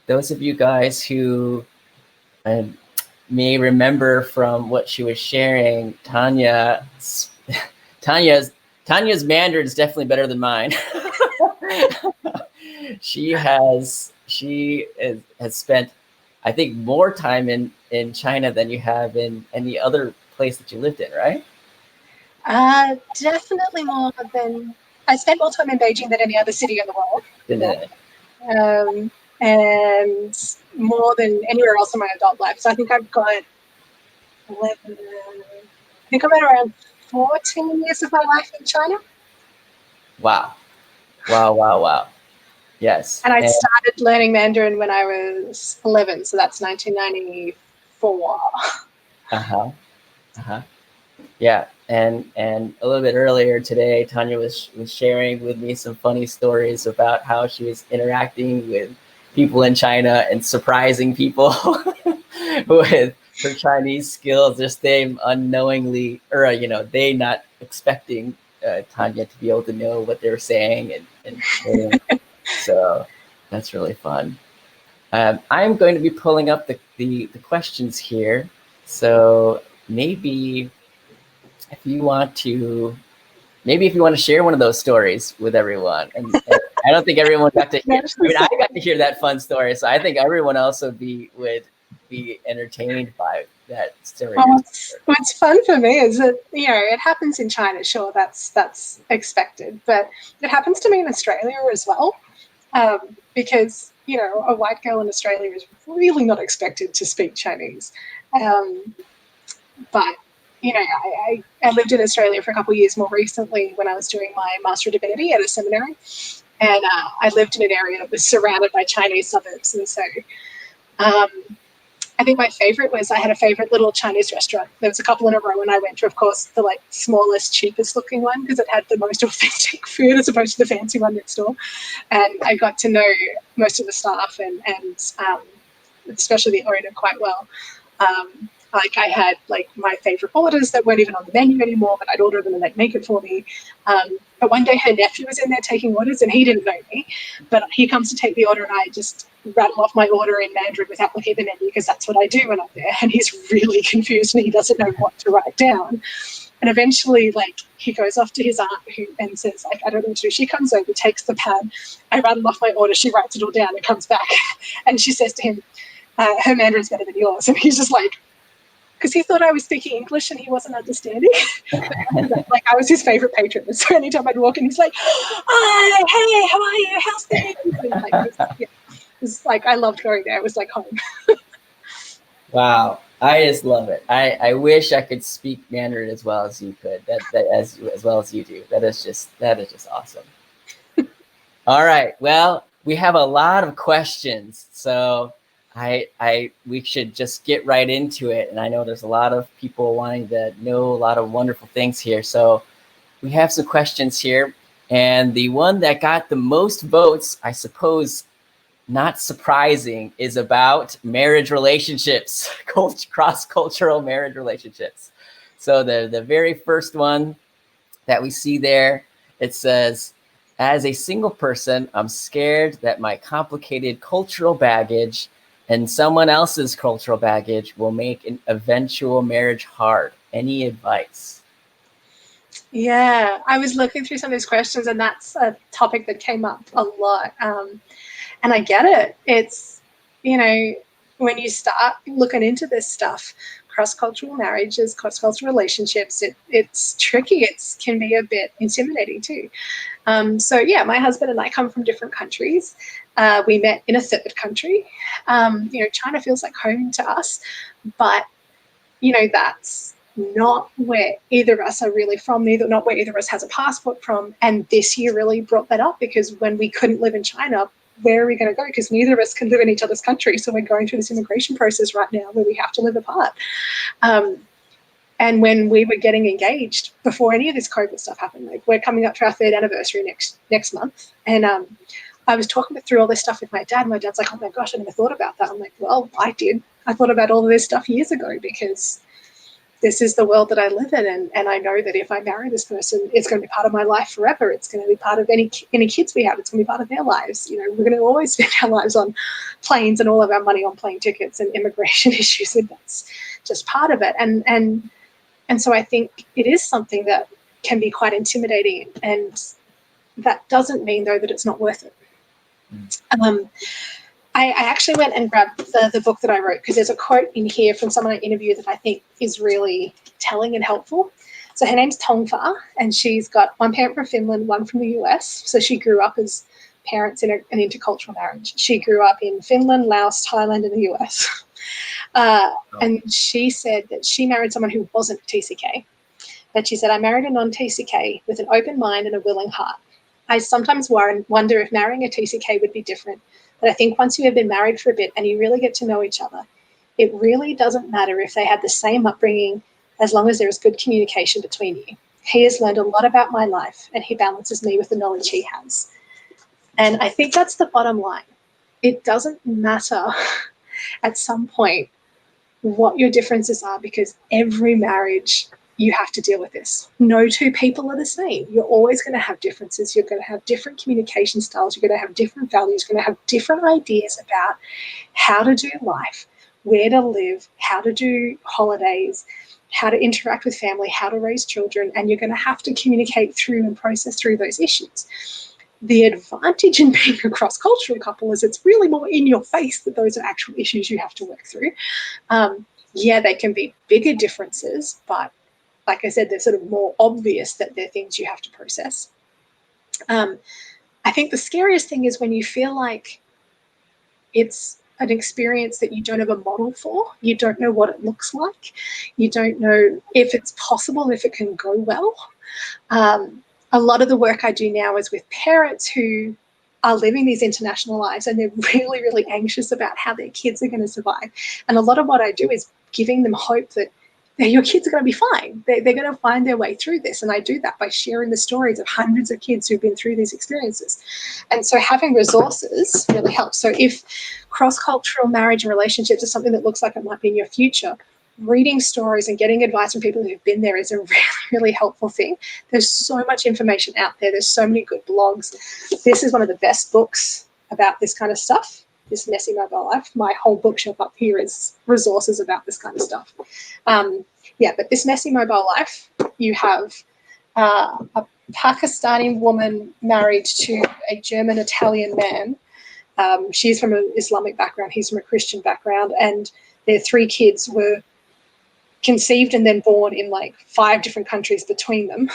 those of you guys who may remember from what she was sharing, Tanya's Mandarin is definitely better than mine. She has spent, I think, more time in China than you have in any other place that you lived in, right? Definitely more than, I spent more time in Beijing than any other city in the world. And more than anywhere else in my adult life. So I think I've got 11, I think I'm at around 14 years of my life in China. Wow. Yes. And I started learning Mandarin when I was 11, so that's 1994. Yeah, and a little bit earlier today, Tanya was sharing with me some funny stories about how she was interacting with people in China and surprising people with her Chinese skills, just them unknowingly, or they not expecting Tanya to be able to know what they were saying and so that's really fun. I'm going to be pulling up the questions here, so maybe if you want to share one of those stories with everyone, and I don't think everyone got to hear. I mean, I got to hear that fun story, so I think everyone else would be entertained that Well, stereotype? what's fun for me is that, it happens in China. Sure, that's expected, but it happens to me in Australia as well, because a white girl in Australia is really not expected to speak Chinese. But I lived in Australia for a couple of years more recently when I was doing my Master of Divinity at a seminary, and I lived in an area that was surrounded by Chinese suburbs, and so. I think my favorite was I had a favorite little Chinese restaurant. There was a couple in a row, and I went to, of course, the smallest, cheapest looking one because it had the most authentic food as opposed to the fancy one next door. And I got to know most of the staff and especially the owner quite well. I had my favorite orders that weren't even on the menu anymore, but I'd order them and they'd make it for me. But one day her nephew was in there taking orders and he didn't know me, but he comes to take the order and I just rattle off my order in Mandarin without looking at the menu because that's what I do when I'm there. And he's really confused and he doesn't know what to write down. And eventually, he goes off to his aunt and says, I don't know what to do. She comes over, takes the pad. I rattle off my order. She writes it all down and comes back. And she says to him, her Mandarin's better than yours. And he's just because he thought I was speaking English and he wasn't understanding. I was his favorite patron. So anytime I'd walk in, he's like, "Hi, hey, how are you? How's things?" It's I loved going there. It was like home. Wow, I just love it. I wish I could speak Mandarin as well as you could. As well as you do. That is just awesome. All right. Well, we have a lot of questions, so we should just get right into it. And I know there's a lot of people wanting to know a lot of wonderful things here. So we have some questions here. And the one that got the most votes, I suppose, not surprising, is about marriage relationships, cross-cultural marriage relationships. So the very first one that we see there, it says, as a single person, I'm scared that my complicated cultural baggage and someone else's cultural baggage will make an eventual marriage hard. Any advice? Yeah, I was looking through some of these questions, and that's a topic that came up a lot. And I get it. It's, when you start looking into this stuff, cross-cultural marriages, cross-cultural relationships, it's tricky. It can be a bit intimidating too. So yeah, my husband and I come from different countries. We met in a third country. China feels like home to us, but that's not where either of us are really from, not where either of us has a passport from. And this year really brought that up because when we couldn't live in China, where are we going to go? Because neither of us can live in each other's country. So we're going through this immigration process right now where we have to live apart. And when we were getting engaged, before any of this COVID stuff happened, we're coming up to our 3rd anniversary next month. And I was talking through all this stuff with my dad. My dad's like, oh my gosh, I never thought about that. I'm like, well, I did. I thought about all of this stuff years ago because this is the world that I live in. And I know that if I marry this person, it's going to be part of my life forever. It's going to be part of any kids we have. It's going to be part of their lives. We're going to always spend our lives on planes and all of our money on plane tickets and immigration issues. And that's just part of it. And so I think it is something that can be quite intimidating. And that doesn't mean, though, that it's not worth it. I actually went and grabbed the book that I wrote because there's a quote in here from someone I interviewed that I think is really telling and helpful. So her name's Tongfa, and she's got one parent from Finland, one from the US. So she grew up as parents in an intercultural marriage. She grew up in Finland, Laos, Thailand, and the US. And she said that she married someone who wasn't TCK. But she said, I married a non-TCK with an open mind and a willing heart. I sometimes wonder if marrying a TCK would be different. But I think once you have been married for a bit and you really get to know each other, it really doesn't matter if they had the same upbringing as long as there is good communication between you. He has learned a lot about my life and he balances me with the knowledge he has. And I think that's the bottom line. It doesn't matter at some point what your differences are because every marriage you have to deal with this. No two people are the same. You're always going to have differences. You're going to have different communication styles. You're going to have different values. You're going to have different ideas about how to do life, where to live, how to do holidays, how to interact with family, how to raise children, and you're going to have to communicate through and process through those issues. The advantage in being a cross-cultural couple is it's really more in your face that those are actual issues you have to work through. yeah, they can be bigger differences, but like I said, they're sort of more obvious that they're things you have to process. I think the scariest thing is when you feel like it's an experience that you don't have a model for. You don't know what it looks like. You don't know if it's possible, if it can go well. A lot of the work I do now is with parents who are living these international lives, and they're really, really anxious about how their kids are going to survive. And a lot of what I do is giving them hope that your kids are going to be fine. They're going to find their way through this. And I do that by sharing the stories of hundreds of kids who've been through these experiences. And so having resources really helps. So if cross-cultural marriage and relationships is something that looks like it might be in your future, reading stories and getting advice from people who've been there is a really, really helpful thing. There's so much information out there. There's so many good blogs. This is one of the best books about this kind of stuff, this messy mobile life. My whole bookshelf up here is resources about this kind of stuff. Yeah, but this messy mobile life, you have a Pakistani woman married to a German-Italian man. She's from an Islamic background. He's from a Christian background. And their 3 kids were conceived and then born in like 5 different countries between them.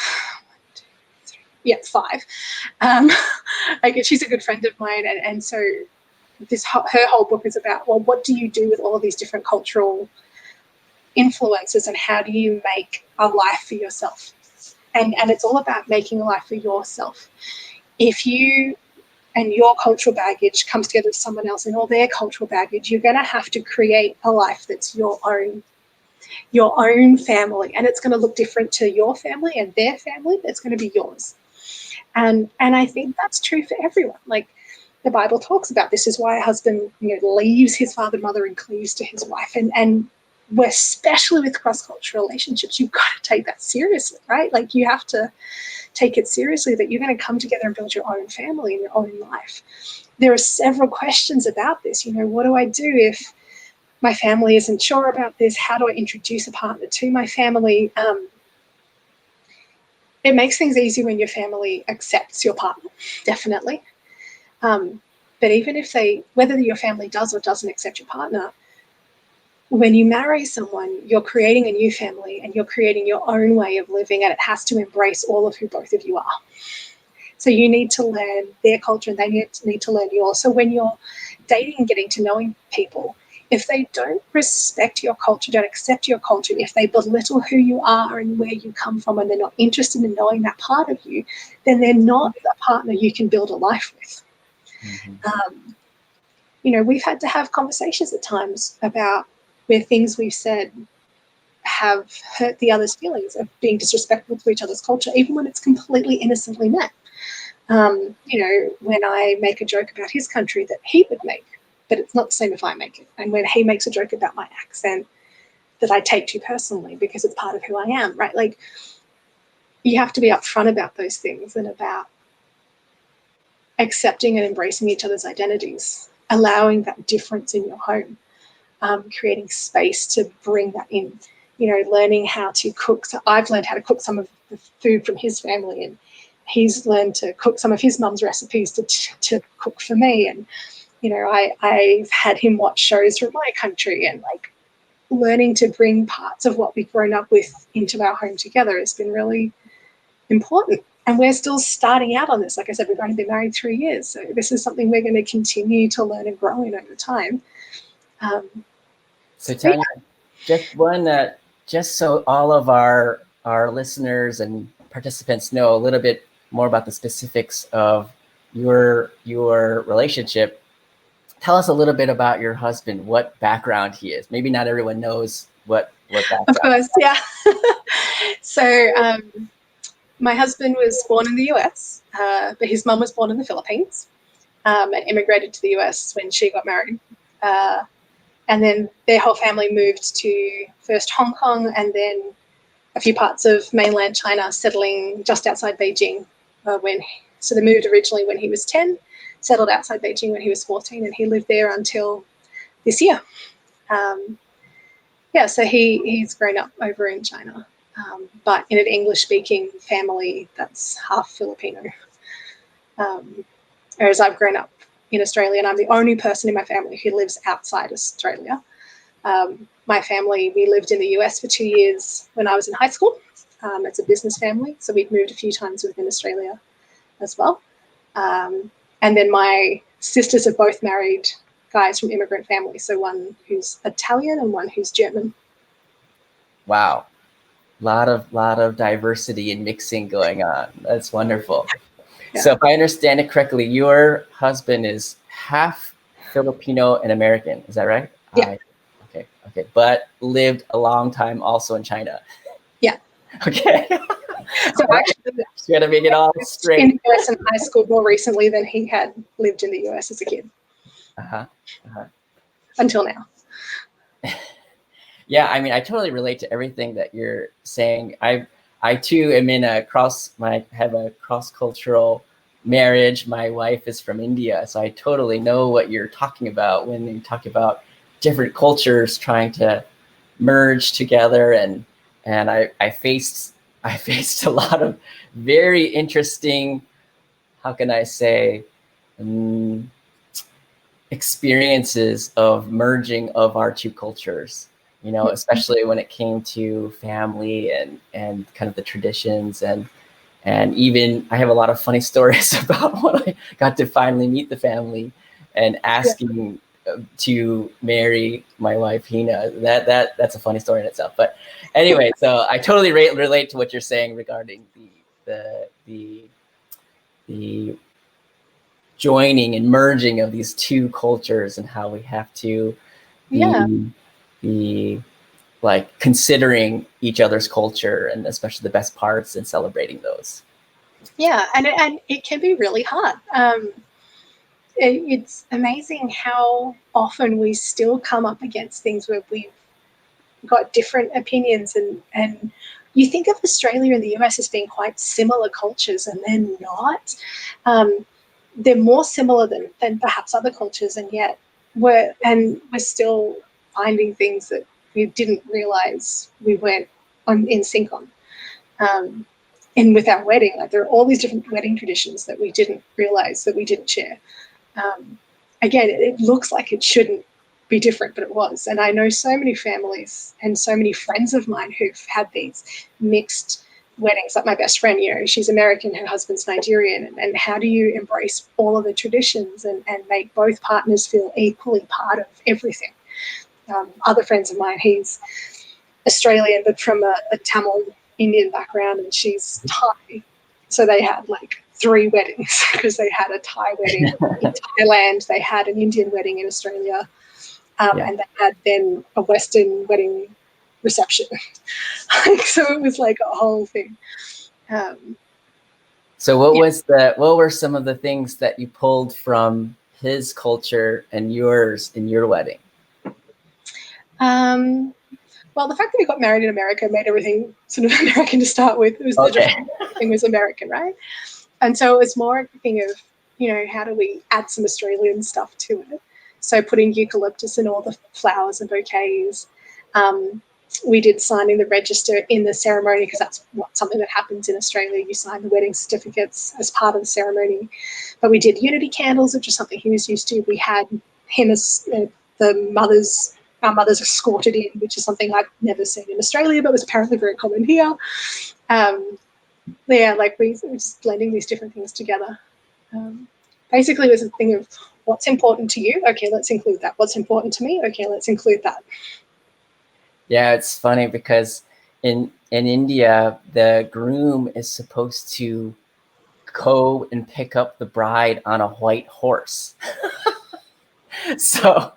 Yeah, 5. She's a good friend of mine. And so her whole book is about, well, what do you do with all of these different cultural influences and how do you make a life for yourself? And it's all about making a life for yourself. If you and your cultural baggage comes together with someone else and all their cultural baggage, you're going to have to create a life that's your own family, and it's going to look different to your family and their family. It's going to be yours. And I think that's true for everyone. Like the Bible talks about, this is why a husband leaves his father and mother and cleaves to his wife. And especially with cross-cultural relationships, you've got to take that seriously, right? Like you have to take it seriously that you're going to come together and build your own family and your own life. There are several questions about this. What do I do if my family isn't sure about this? How do I introduce a partner to my family? It makes things easy when your family accepts your partner, definitely. But even if whether your family does or doesn't accept your partner, when you marry someone, you're creating a new family and you're creating your own way of living, and it has to embrace all of who both of you are. So you need to learn their culture and they need to learn yours. So when you're dating and getting to knowing people, if they don't respect your culture, don't accept your culture, if they belittle who you are and where you come from, and they're not interested in knowing that part of you, then they're not a partner you can build a life with. Mm-hmm. We've had to have conversations at times about where things we've said have hurt the other's feelings of being disrespectful to each other's culture, even when it's completely innocently meant. When I make a joke about his country that he would make, but it's not the same if I make it. And when he makes a joke about my accent that I take too personally because it's part of who I am, right? Like you have to be upfront about those things and about accepting and embracing each other's identities, allowing that difference in your home, creating space to bring that in, learning how to cook. So I've learned how to cook some of the food from his family, and he's learned to cook some of his mum's recipes to cook for me. And, I've had him watch shows from my country, and like learning to bring parts of what we've grown up with into our home together has been really important. And we're still starting out on this. Like I said, we've only been married 3 years. So this is something we're going to continue to learn and grow in over time. So Tanya, just so all of our listeners and participants know a little bit more about the specifics of your relationship, tell us a little bit about your husband, what background he is. Maybe not everyone knows what background. Of course, yeah. So my husband was born in the US, but his mum was born in the Philippines, and immigrated to the US when she got married. And then their whole family moved to first Hong Kong and then a few parts of mainland China, settling just outside Beijing. So they moved originally when he was 10, settled outside Beijing when he was 14, and he lived there until this year. So he's grown up over in China, but in an English-speaking family that's half Filipino. Whereas I've grown up in Australia, and I'm the only person in my family who lives outside Australia. My family, we lived in the US for 2 years when I was in high school. It's a business family, so we'd moved a few times within Australia as well. And then my sisters are both married guys from immigrant families, so one who's Italian and one who's German. Wow. Lot of diversity and mixing going on. That's wonderful. Yeah. So if I understand it correctly, your husband is half Filipino and American. Is that right? Yeah. Okay. But lived a long time also in China. Yeah. Okay. So actually, Just gotta make it all straight. in the US in high school more recently than he had lived in the US as a kid. Until now. Yeah, I mean, I totally relate to everything that you're saying. I too am in have a cross-cultural marriage. My wife is from India, so I totally know what you're talking about when you talk about different cultures trying to merge together. And I faced a lot of very interesting, how can I say, experiences of merging of our two cultures. You know, especially when it came to family and kind of the traditions and even I have a lot of funny stories about when I got to finally meet the family and asking to marry my wife Hina. That's a funny story in itself. But anyway, so I totally relate to what you're saying regarding the joining and merging of these two cultures and how we have to be like considering each other's culture and especially the best parts and celebrating those. Yeah, and it can be really hard. It's amazing how often we still come up against things where we've got different opinions, and you think of Australia and the US as being quite similar cultures, and they're not. They're more similar than perhaps other cultures, and yet we're still finding things that we didn't realize we weren't in sync on. And with our wedding, like there are all these different wedding traditions that we didn't realize that we didn't share. Again, it looks like it shouldn't be different, but it was. And I know so many families and so many friends of mine who've had these mixed weddings. Like my best friend, you know, she's American, her husband's Nigerian. And how do you embrace all of the traditions and make both partners feel equally part of everything? Other friends of mine, he's Australian, but from a Tamil Indian background, and she's Thai. So they had like 3 weddings because they had a Thai wedding in Thailand, they had an Indian wedding in Australia, and they had then a Western wedding reception. So it was like a whole thing. So what were some of the things that you pulled from his culture and yours in your wedding? Well, the fact that we got married in America made everything sort of American to start with. It was everything was American, right? And so it was more a thing of, you know, how do we add some Australian stuff to it? So putting eucalyptus in all the flowers and bouquets. We did signing the register in the ceremony because that's something that happens in Australia. You sign the wedding certificates as part of the ceremony. But we did unity candles, which is something he was used to. We had him as our mothers escorted in, which is something I've never seen in Australia, but was apparently very common here. Like we were just blending these different things together. Basically, it was a thing of what's important to you. Okay, let's include that. What's important to me? Okay, let's include that. Yeah, it's funny because in India, the groom is supposed to go and pick up the bride on a white horse. So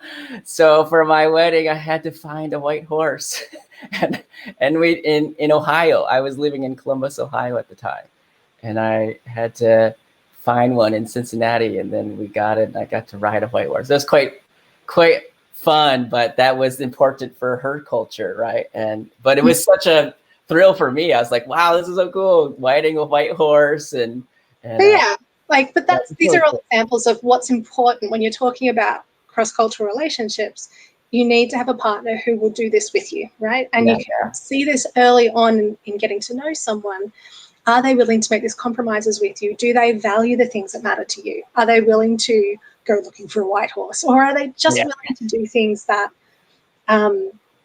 for my wedding, I had to find a white horse, and we in Ohio. I was living in Columbus, Ohio at the time, and I had to find one in Cincinnati, and then we got it. And I got to ride a white horse. It was quite fun, but that was important for her culture, right? But it was such a thrill for me. I was like, wow, this is so cool, riding a white horse and these are all examples of what's important when you're talking about cross-cultural relationships. You need to have a partner who will do this with you, right? And you can see this early on in getting to know someone. Are they willing to make these compromises with you? Do they value the things that matter to you? Are they willing to go looking for a white horse? Or are they just willing to do things that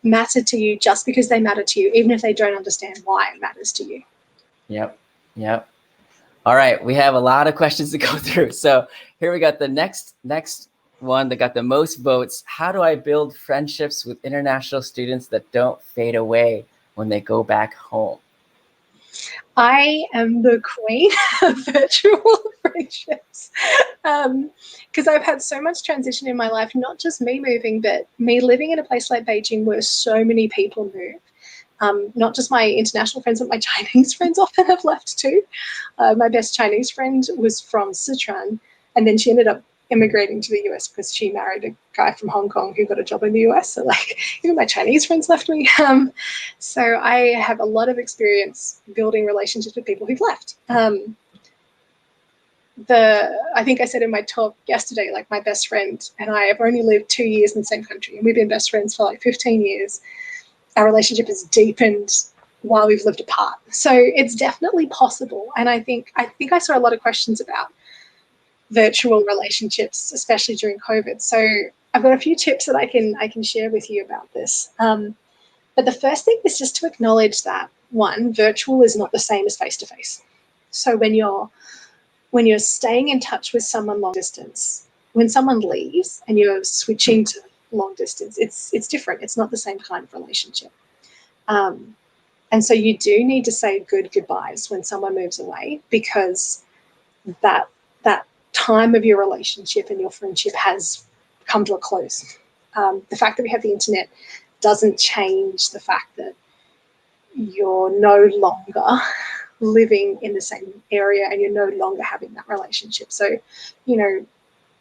matter to you just because they matter to you, even if they don't understand why it matters to you. Yep. All right, we have a lot of questions to go through. So here we got the next one that got the most votes. How do I build friendships with international students that don't fade away when they go back home? I am the queen of virtual friendships, because I've had so much transition in my life, not just me moving, but me living in a place like Beijing where so many people move. Not just my international friends, but my Chinese friends often have left too. My best Chinese friend was from Sichuan, and then she ended up immigrating to the US because she married a guy from Hong Kong who got a job in the US. So like even my Chinese friends left me. So I have a lot of experience building relationships with people who've left. I think I said in my talk yesterday, like my best friend and I have only lived 2 years in the same country, and we've been best friends for like 15 years. Our relationship has deepened while we've lived apart. So it's definitely possible. And I think I saw a lot of questions about virtual relationships, especially during COVID. So I've got a few tips that I can share with you about this. But the first thing is just to acknowledge that, one, virtual is not the same as face-to-face. So when you're staying in touch with someone long distance, when someone leaves and you're switching to long distance, it's different. It's not the same kind of relationship. And so you do need to say good goodbyes when someone moves away, because that time of your relationship and your friendship has come to a close. The fact that we have the internet doesn't change the fact that you're no longer living in the same area and you're no longer having that relationship. So,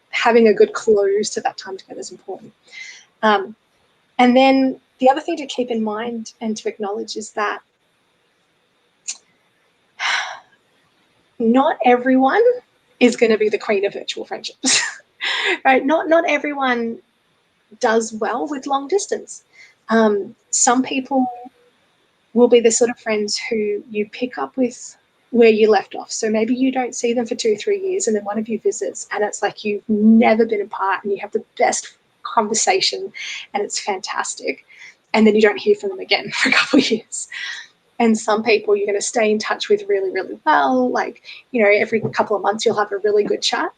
having a good close to that time together is important. And then the other thing to keep in mind and to acknowledge is that not everyone is going to be the queen of virtual friendships, right? Not everyone does well with long distance. Some people will be the sort of friends who you pick up with where you left off. So maybe you don't see them for 2 or 3 years, and then one of you visits and it's like you've never been apart and you have the best conversation and it's fantastic. And then you don't hear from them again for a couple of years. And some people you're going to stay in touch with really, really well. Like, every couple of months you'll have a really good chat.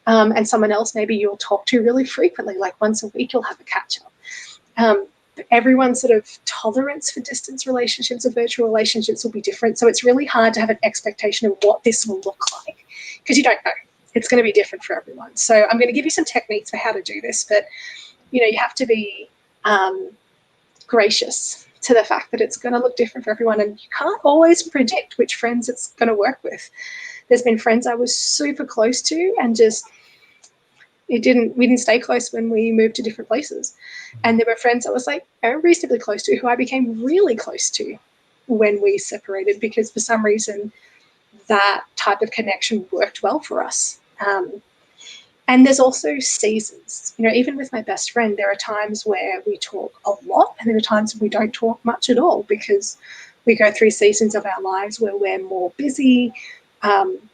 And someone else maybe you'll talk to really frequently, like once a week you'll have a catch up. Everyone's sort of tolerance for distance relationships or virtual relationships will be different. So it's really hard to have an expectation of what this will look like, because you don't know. It's going to be different for everyone. So I'm going to give you some techniques for how to do this, but you have to be gracious to the fact that it's going to look different for everyone, and you can't always predict which friends it's going to work with. There's been friends I was super close to and just we didn't stay close when we moved to different places. And there were friends I was like reasonably close to who I became really close to when we separated, because for some reason that type of connection worked well for us. And there's also seasons. Even with my best friend, there are times where we talk a lot and there are times we don't talk much at all, because we go through seasons of our lives where we're more busy,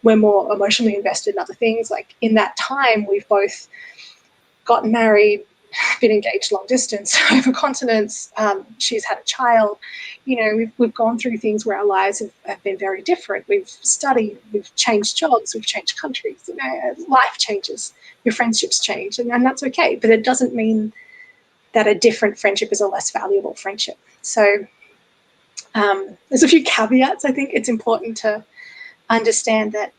we're more emotionally invested in other things. Like in that time, we've both gotten married, been engaged long distance over continents. She's had a child. We've gone through things where our lives have been very different. We've studied, we've changed jobs, we've changed countries. Life changes, your friendships change, and that's okay. But it doesn't mean that a different friendship is a less valuable friendship. So there's a few caveats. I think it's important to understand that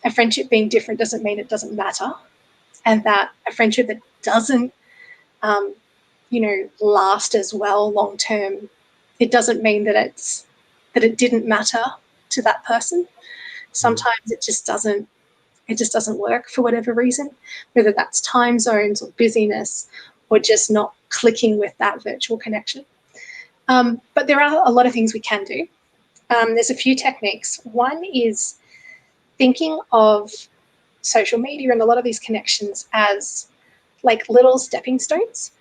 a friendship being different doesn't mean it doesn't matter, and that a friendship that doesn't last as well long term, it doesn't mean that it didn't matter to that person. Sometimes it just doesn't work for whatever reason, whether that's time zones or busyness or just not clicking with that virtual connection. But there are a lot of things we can do. There's a few techniques. One is thinking of social media and a lot of these connections as like little stepping stones,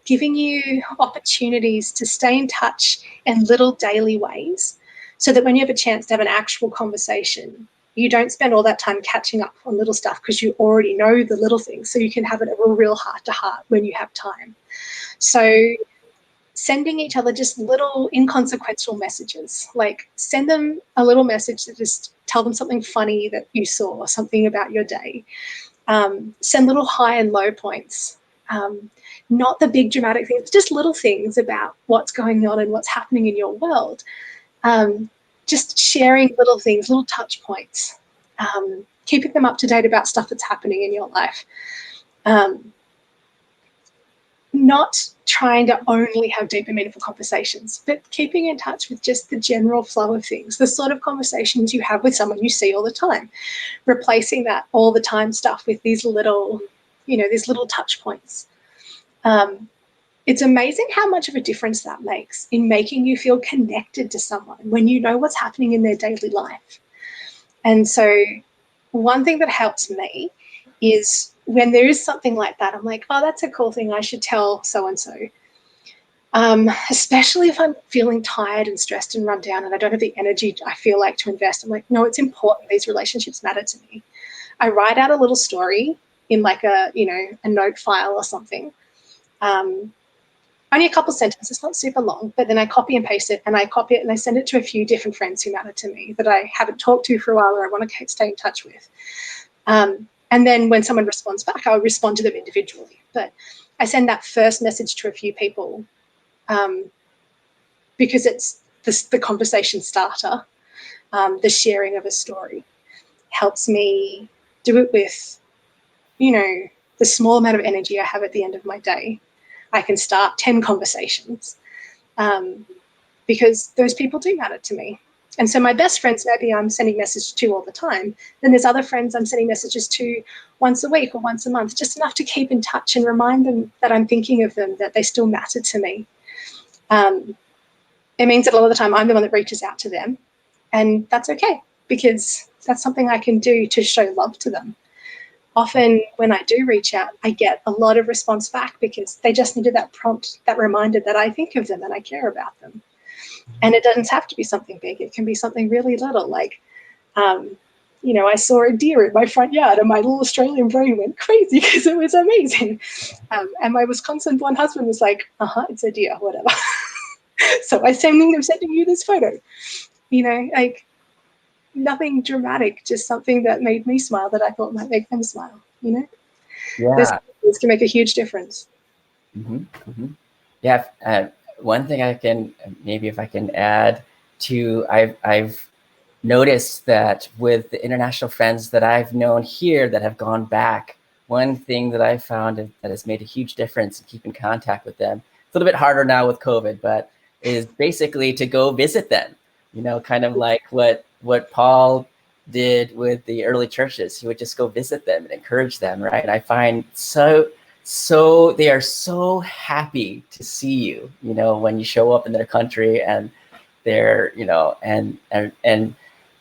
giving you opportunities to stay in touch in little daily ways, so that when you have a chance to have an actual conversation, You don't spend all that time catching up on little stuff because you already know the little things, so you can have it a real heart-to-heart when you have time. So sending each other just little inconsequential messages, like send them a little message that just tell them something funny that you saw or something about your day. Send little high and low points. Not the big dramatic things, just little things about what's going on and what's happening in your world. Just sharing little things, little touch points, keeping them up to date about stuff that's happening in your life. Not trying to only have deep and meaningful conversations, but keeping in touch with just the general flow of things, the sort of conversations you have with someone you see all the time, replacing that all the time stuff with these little, these little touch points. It's amazing how much of a difference that makes in making you feel connected to someone when you know what's happening in their daily life. And so one thing that helps me is when there is something like that, I'm like, oh, that's a cool thing, I should tell so-and-so. Especially if I'm feeling tired and stressed and run down and I don't have the energy I feel like to invest. I'm like, no, it's important. These relationships matter to me. I write out a little story in like a note file or something. Only a couple sentences, not super long, but then I copy and paste it, and I copy it and I send it to a few different friends who matter to me that I haven't talked to for a while or I want to stay in touch with. And then when someone responds back, I'll respond to them individually. But I send that first message to a few people because it's the conversation starter, the sharing of a story helps me do it with, the small amount of energy I have at the end of my day. I can start 10 conversations because those people do matter to me. And so my best friends, maybe I'm sending messages to all the time. Then there's other friends I'm sending messages to once a week or once a month, just enough to keep in touch and remind them that I'm thinking of them, that they still matter to me. It means that a lot of the time I'm the one that reaches out to them, and that's okay because that's something I can do to show love to them. Often when I do reach out, I get a lot of response back because they just needed that prompt, that reminder that I think of them and I care about them. And it doesn't have to be something big. It can be something really little, like, I saw a deer in my front yard and my little Australian brain went crazy because it was amazing. And my Wisconsin-born husband was like, it's a deer, whatever. So I'm sending you this photo, like nothing dramatic, just something that made me smile that I thought might make them smile, Yeah. Those can make a huge difference. Mm-hmm. Mm-hmm. Yeah. One thing if I can add to, I've noticed that with the international friends that I've known here that have gone back, one thing that I found that has made a huge difference in keeping contact with them, it's a little bit harder now with COVID, but is basically to go visit them, kind of like what Paul did with the early churches. He would just go visit them and encourage them, right? And I find so they are so happy to see you, when you show up in their country, and they're, and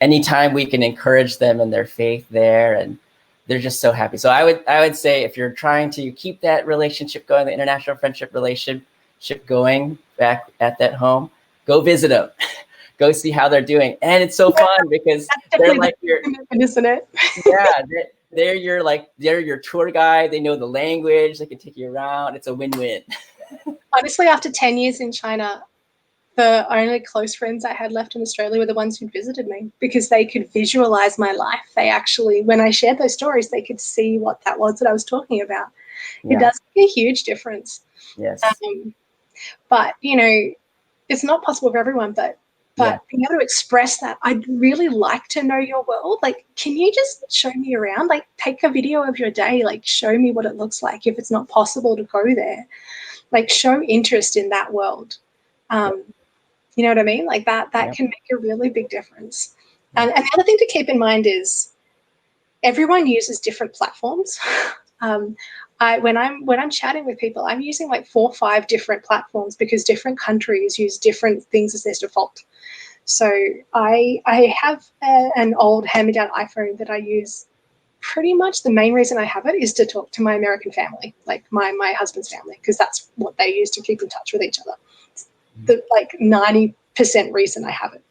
anytime we can encourage them in their faith there, and they're just so happy. So I would say if you're trying to keep that relationship going, the international friendship relationship going back at that home, go visit them, go see how they're doing. And it's so fun because they're like your, isn't it? Yeah, they're your tour guide. They know the language. They can take you around. It's a win-win. Honestly, after 10 years in China, the only close friends I had left in Australia were the ones who visited me because they could visualize my life. They actually, when I shared those stories, they could see what that was that I was talking about. Yeah. It does make a huge difference. Yes. But, it's not possible for everyone, but being able to express that, I'd really like to know your world. Like, can you just show me around? Like, take a video of your day, like show me what it looks like if it's not possible to go there. Like, show interest in that world. You know what I mean? Like that can make a really big difference. And the other thing to keep in mind is everyone uses different platforms. When I'm chatting with people, I'm using like 4 or 5 different platforms because different countries use different things as their default. So I have an old hand-me-down iPhone that I use. Pretty much the main reason I have it is to talk to my American family, like my husband's family, because that's what they use to keep in touch with each other. The 90% reason I have it.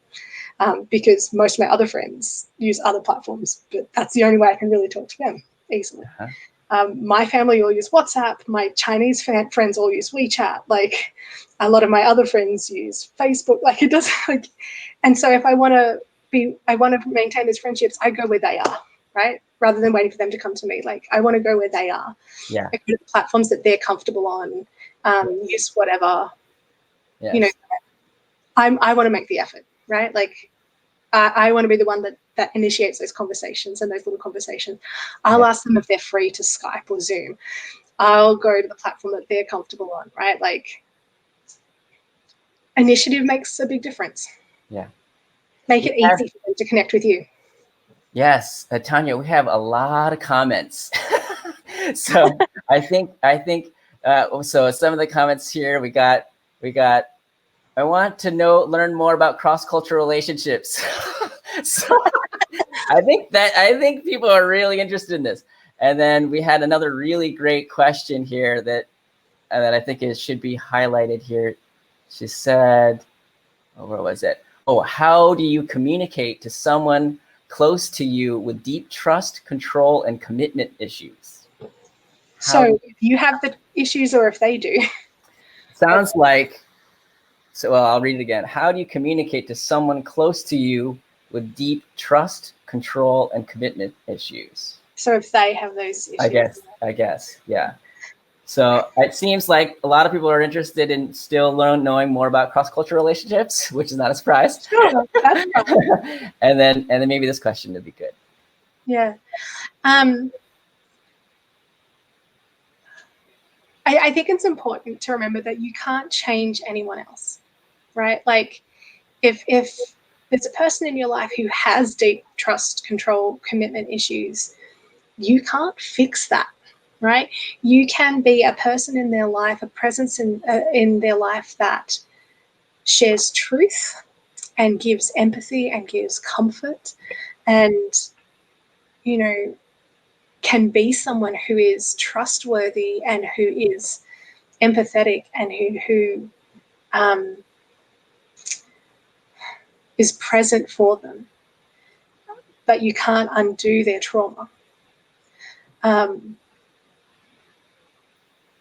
because most of my other friends use other platforms, but that's the only way I can really talk to them easily. My family all use WhatsApp. My Chinese friends all use WeChat. Like a lot of my other friends use Facebook. Like it doesn't like, and so if I want to maintain those friendships, I go where they are, right? Rather than waiting for them to come to me. Like I want to go where they are. Yeah. I go to the platforms that they're comfortable on. Use whatever. Yes. You know, I want to make the effort, right? Like I want to be the one that initiates those conversations and those little conversations. I'll ask them if they're free to Skype or Zoom. I'll go to the platform that they're comfortable on, right? Like initiative makes a big difference. Yeah. Make it easy for them to connect with you. Yes, Tanya, we have a lot of comments. So I think so some of the comments here we got I want to learn more about cross-cultural relationships. So I think people are really interested in this. And then we had another really great question here that I think should be highlighted here. She said, where was it? Oh, how do you communicate to someone close to you with deep trust, control, and commitment issues? So if you have the issues or if they do. Sounds like, I'll read it again. How do you communicate to someone close to you with deep trust, control, and commitment issues? So if they have those issues. I guess, yeah. So it seems like a lot of people are interested in still knowing more about cross-cultural relationships, which is not a surprise. Sure, that's right. and then maybe this question would be good. Yeah. I think it's important to remember that you can't change anyone else, right? Like if there's a person in your life who has deep trust, control, commitment issues, you can't fix that, right? You can be a person in their life, a presence in their life that shares truth and gives empathy and gives comfort and, you know, can be someone who is trustworthy and who is empathetic and who is present for them. But you can't undo their trauma.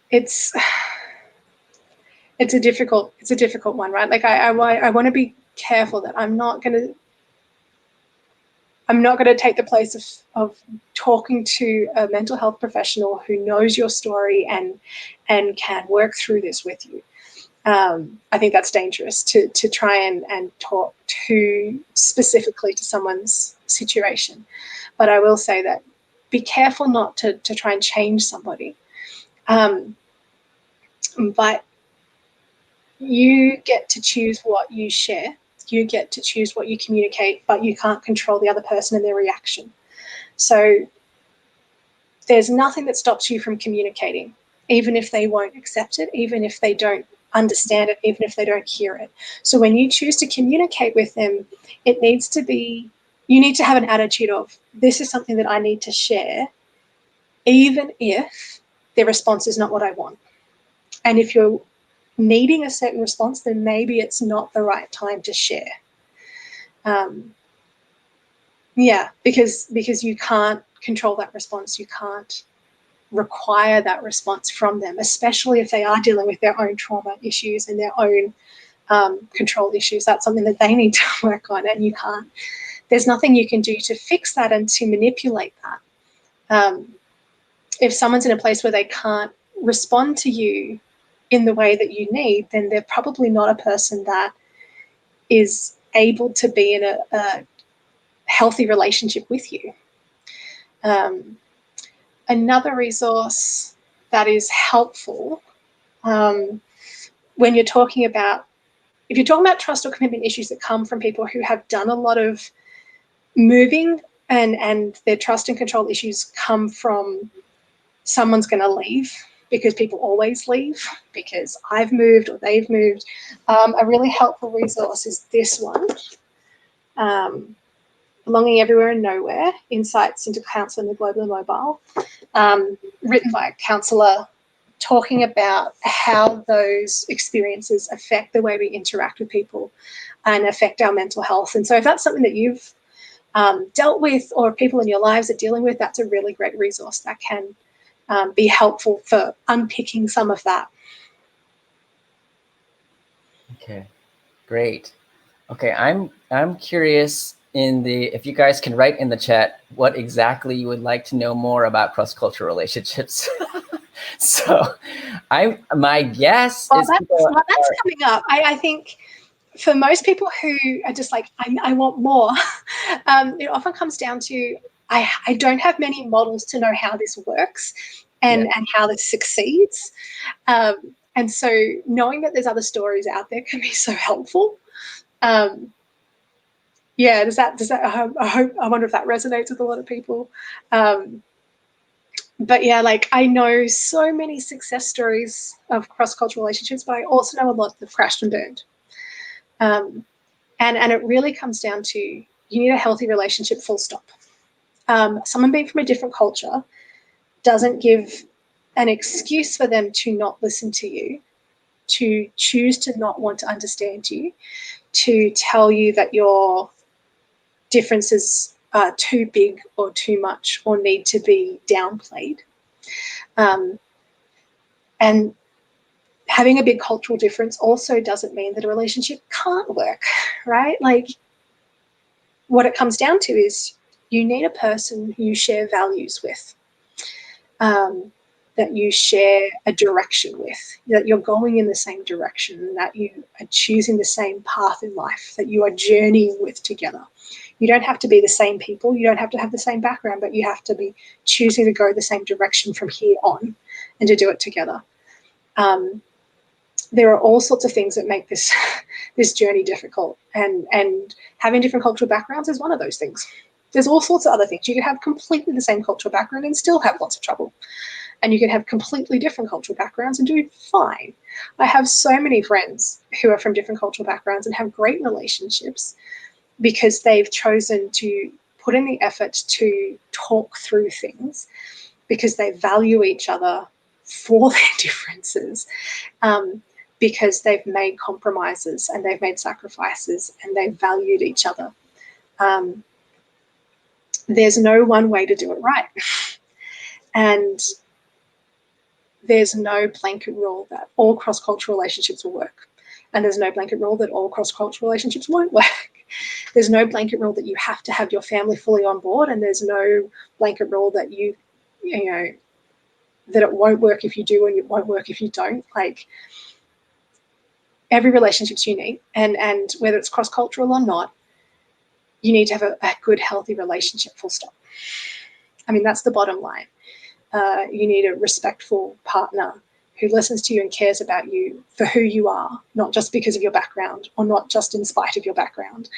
It's a difficult one, right? Like I want to be careful that I'm not going to take the place of talking to a mental health professional who knows your story and can work through this with you. I think that's dangerous to try and talk too specifically to someone's situation. But I will say that be careful not to try and change somebody. But you get to choose what you share. You get to choose what you communicate, but you can't control the other person and their reaction. So there's nothing that stops you from communicating, even if they won't accept it, even if they don't understand it, even if they don't hear it. So when you choose to communicate with them, you need to have an attitude of, this is something that I need to share, even if their response is not what I want. And if you're needing a certain response, then maybe it's not the right time to share. Because you can't control that response. You can't require that response from them, especially if they are dealing with their own trauma issues and their own control issues. That's something that they need to work on, and you can't. There's nothing you can do to fix that and to manipulate that. If someone's in a place where they can't respond to you in the way that you need, then they're probably not a person that is able to be in a healthy relationship with you. Another resource that is helpful when you're talking about, if you're talking about trust or commitment issues that come from people who have done a lot of moving and their trust and control issues come from someone's going to leave, because people always leave, because I've moved or they've moved. A really helpful resource is this one, Belonging Everywhere and Nowhere, Insights into Counselling the Globally Mobile, written by a counsellor talking about how those experiences affect the way we interact with people and affect our mental health. And so if that's something that you've dealt with, or people in your lives are dealing with, that's a really great resource that can be helpful for unpicking some of that. Okay, great. Okay, I'm curious if you guys can write in the chat what exactly you would like to know more about cross-cultural relationships. So my guess is that's coming up. I think for most people who are just like, I want more, it often comes down to, I don't have many models to know how this works and how this succeeds. And so knowing that there's other stories out there can be so helpful. Does that I wonder if that resonates with a lot of people. But yeah, like I know so many success stories of cross-cultural relationships, but I also know a lot that have crashed and burned. And it really comes down to, you need a healthy relationship, full stop. Someone being from a different culture doesn't give an excuse for them to not listen to you, to choose to not want to understand you, to tell you that your differences are too big or too much or need to be downplayed. And having a big cultural difference also doesn't mean that a relationship can't work, right? Like, what it comes down to is you need a person who you share values with, that you share a direction with, that you're going in the same direction, that you are choosing the same path in life, that you are journeying with together. You don't have to be the same people. You don't have to have the same background, but you have to be choosing to go the same direction from here on and to do it together. There are all sorts of things that make this journey difficult, and having different cultural backgrounds is one of those things. There's all sorts of other things. You can have completely the same cultural background and still have lots of trouble. And you can have completely different cultural backgrounds and do fine. I have so many friends who are from different cultural backgrounds and have great relationships because they've chosen to put in the effort to talk through things, because they value each other for their differences, because they've made compromises and they've made sacrifices and they've valued each other. There's no one way to do it right. And there's no blanket rule that all cross-cultural relationships will work. And there's no blanket rule that all cross-cultural relationships won't work. There's no blanket rule that you have to have your family fully on board. And there's no blanket rule that you know, that it won't work if you do and it won't work if you don't. Like, every relationship's unique. And whether it's cross-cultural or not, you need to have a good, healthy relationship, full stop. I mean, that's the bottom line. You need a respectful partner who listens to you and cares about you for who you are, not just because of your background or not just in spite of your background.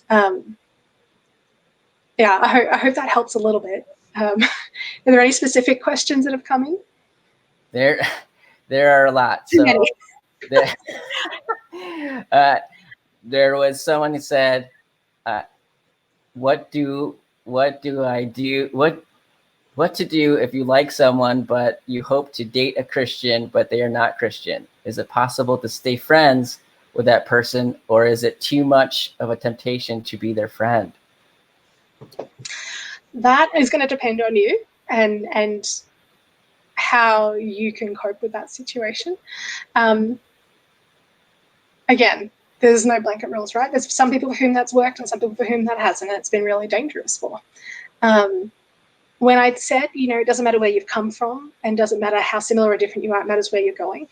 I hope that helps a little bit. Are there any specific questions that have come in? There are a lot. Too many. There was someone who said, what to do if you like someone but you hope to date a Christian but they are not Christian? Is it possible to stay friends with that person, or is it too much of a temptation to be their friend? That is going to depend on you and how you can cope with that situation. Again, there's no blanket rules, right? There's some people for whom that's worked and some people for whom that hasn't, and it's been really dangerous for. When I said, it doesn't matter where you've come from and doesn't matter how similar or different you are, it matters where you're going.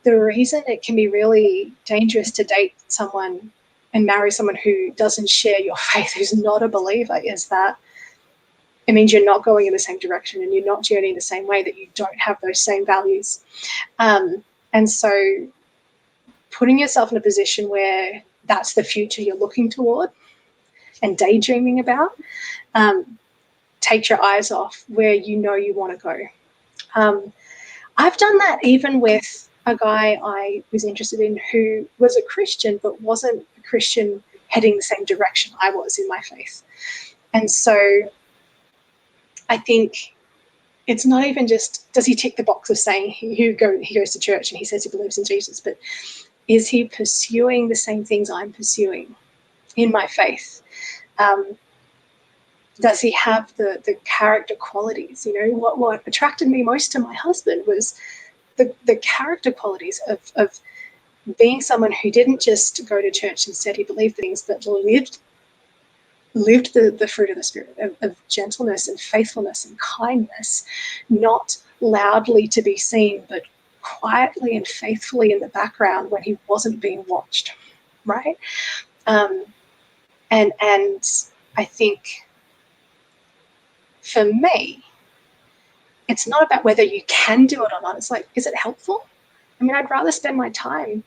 The reason it can be really dangerous to date someone and marry someone who doesn't share your faith, who's not a believer, is that it means you're not going in the same direction and you're not journeying the same way, that you don't have those same values. And so putting yourself in a position where that's the future you're looking toward and daydreaming about, take your eyes off where you want to go. I've done that even with a guy I was interested in who was a Christian but wasn't a Christian heading the same direction I was in my faith. And so I think it's not even just, does he tick the box of saying he goes to church and he says he believes in Jesus, but is he pursuing the same things I'm pursuing in my faith? Does he have the character qualities? What attracted me most to my husband was the character qualities of being someone who didn't just go to church and said he believed things, but lived the fruit of the Spirit of gentleness and faithfulness and kindness, not loudly to be seen, but quietly and faithfully in the background when he wasn't being watched, right? And I think for me, it's not about whether you can do it or not. It's like, is it helpful? I mean, I'd rather spend my time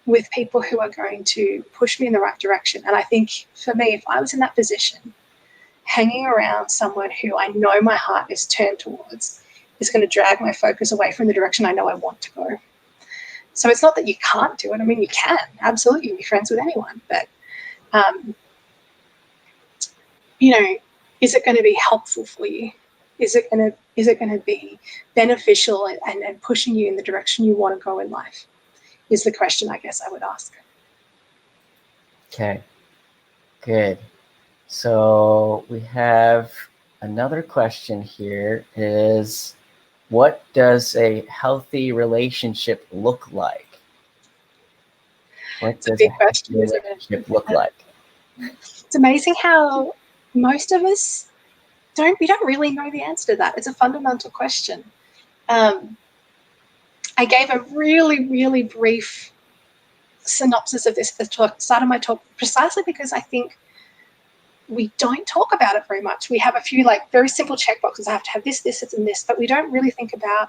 with people who are going to push me in the right direction. And I think for me, if I was in that position, hanging around someone who I know my heart is turned towards is going to drag my focus away from the direction I know I want to go. So it's not that you can't do it. I mean, you can absolutely be friends with anyone, but is it going to be helpful for you? Is it going to be beneficial and pushing you in the direction you want to go in life? Is the question I guess I would ask. Okay, good. So we have another question here is, what does a healthy relationship look like? What does a healthy relationship look like? It's amazing how most of us don't really know the answer to that. It's a fundamental question. I gave a really, really brief synopsis of this at the start of my talk, precisely because I think we don't talk about it very much. We have a few very simple checkboxes. I have to have this, and this, but we don't really think about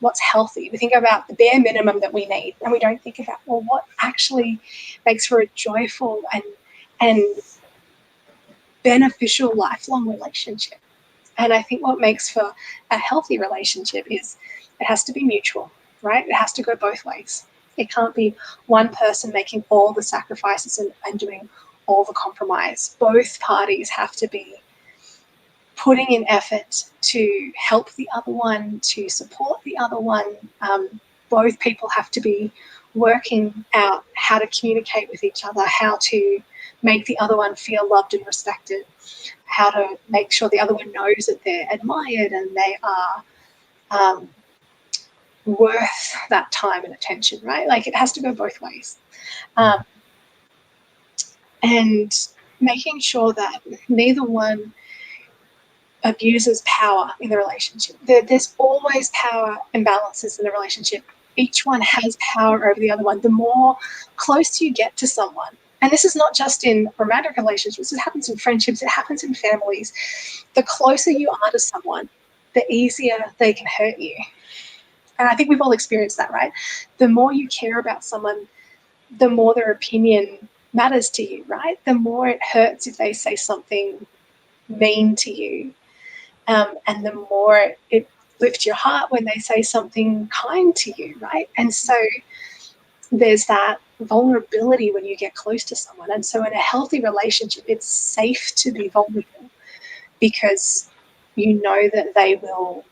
what's healthy. We think about the bare minimum that we need, and we don't think about, well, what actually makes for a joyful and beneficial lifelong relationship. And I think what makes for a healthy relationship is it has to be mutual, right? It has to go both ways. It can't be one person making all the sacrifices and doing all the compromise. Both parties have to be putting in effort to help the other one, to support the other one. Both people have to be working out how to communicate with each other, how to make the other one feel loved and respected, how to make sure the other one knows that they're admired and they are worth that time and attention, right? It has to go both ways. And making sure that neither one abuses power in the relationship. There's always power imbalances in the relationship. Each one has power over the other one. The more close you get to someone, and this is not just in romantic relationships, it happens in friendships, it happens in families. The closer you are to someone, the easier they can hurt you. And I think we've all experienced that, right? The more you care about someone, the more their opinion matters to you, right? The more it hurts if they say something mean to you. And the more it lifts your heart when they say something kind to you, right? And so there's that vulnerability when you get close to someone. And so in a healthy relationship, it's safe to be vulnerable because you know that they will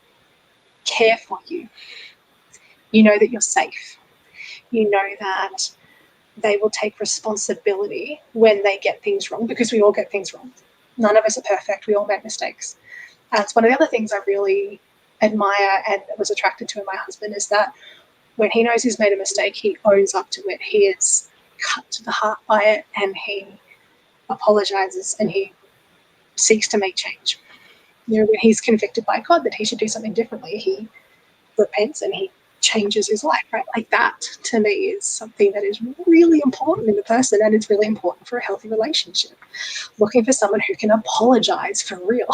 care for you. You know that you're safe. You know that they will take responsibility when they get things wrong, because we all get things wrong. None of us are perfect. We all make mistakes. And it's one of the other things I really admire and was attracted to in my husband is that when he knows he's made a mistake, he owns up to it. He is cut to the heart by it, and he apologizes and he seeks to make change. When he's convicted by God that he should do something differently, he repents and he changes his life, right? That to me is something that is really important in a person, and it's really important for a healthy relationship. Looking for someone who can apologize for real,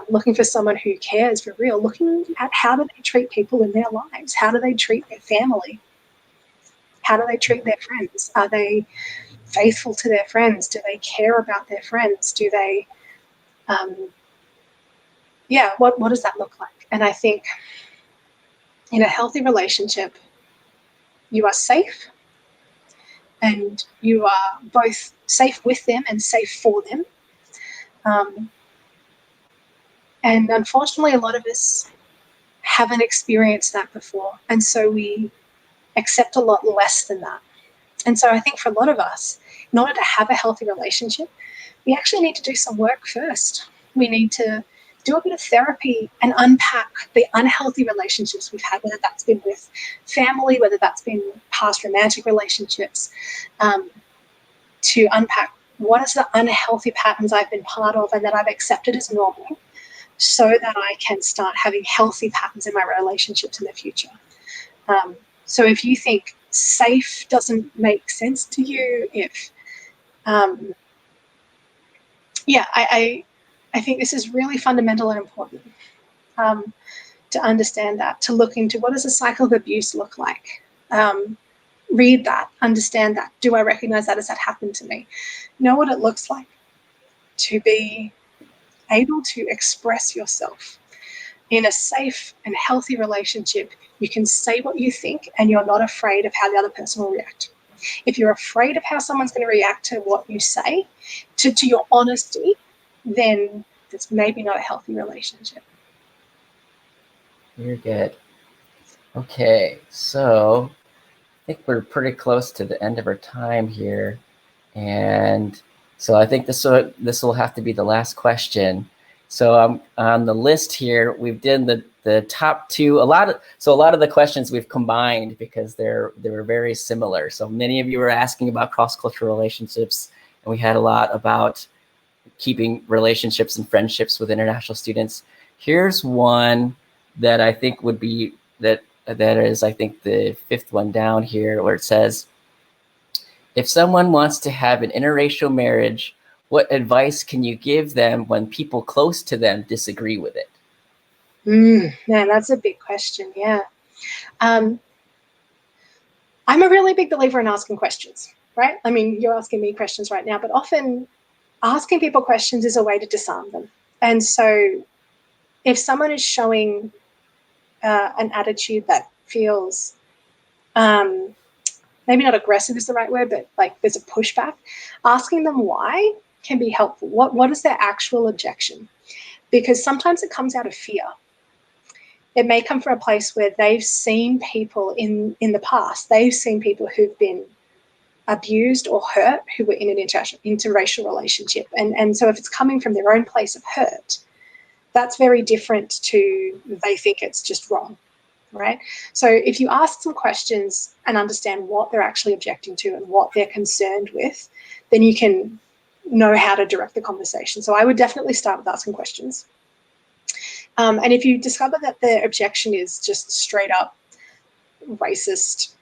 looking for someone who cares for real, looking at how do they treat people in their lives, how do they treat their family, how do they treat their friends, are they faithful to their friends, do they care about their friends, do they what does that look like? And I think in a healthy relationship, you are safe, and you are both safe with them and safe for them. And unfortunately, a lot of us haven't experienced that before. And so we accept a lot less than that. And so I think for a lot of us, in order to have a healthy relationship, we actually need to do some work first. We need to do a bit of therapy and unpack the unhealthy relationships we've had, whether that's been with family, whether that's been past romantic relationships, to unpack what is the unhealthy patterns I've been part of and that I've accepted as normal, so that I can start having healthy patterns in my relationships in the future. So if you think safe doesn't make sense to you, if, I think this is really fundamental and important, to understand that, to look into what does a cycle of abuse look like. Read that, understand that. Do I recognize that? Has that happened to me? Know what it looks like to be able to express yourself. In a safe and healthy relationship, you can say what you think and you're not afraid of how the other person will react. If you're afraid of how someone's going to react to what you say, to your honesty, then it's maybe not a healthy relationship. You're good. Okay, so I think we're pretty close to the end of our time here. And so I think this will have to be the last question. So on the list here, we've done the top two. A lot of the questions we've combined because they were very similar. So many of you were asking about cross-cultural relationships, and we had a lot about keeping relationships and friendships with international students. Here's one that I think would be that is, I think, the fifth one down here, where it says, if someone wants to have an interracial marriage, what advice can you give them when people close to them disagree with it? Man, that's a big question. Yeah. I'm a really big believer in asking questions, right? I mean, you're asking me questions right now, but often asking people questions is a way to disarm them. And so if someone is showing an attitude that feels, maybe not aggressive is the right word, but like there's a pushback, asking them why can be helpful. What is their actual objection? Because sometimes it comes out of fear. It may come from a place where they've seen people in the past, they've seen people who've been abused or hurt who were in an interracial relationship. And so if it's coming from their own place of hurt, that's very different to they think it's just wrong, right? So if you ask some questions and understand what they're actually objecting to and what they're concerned with, then you can know how to direct the conversation. So I would definitely start with asking questions. And if you discover that the objection is just straight up racist,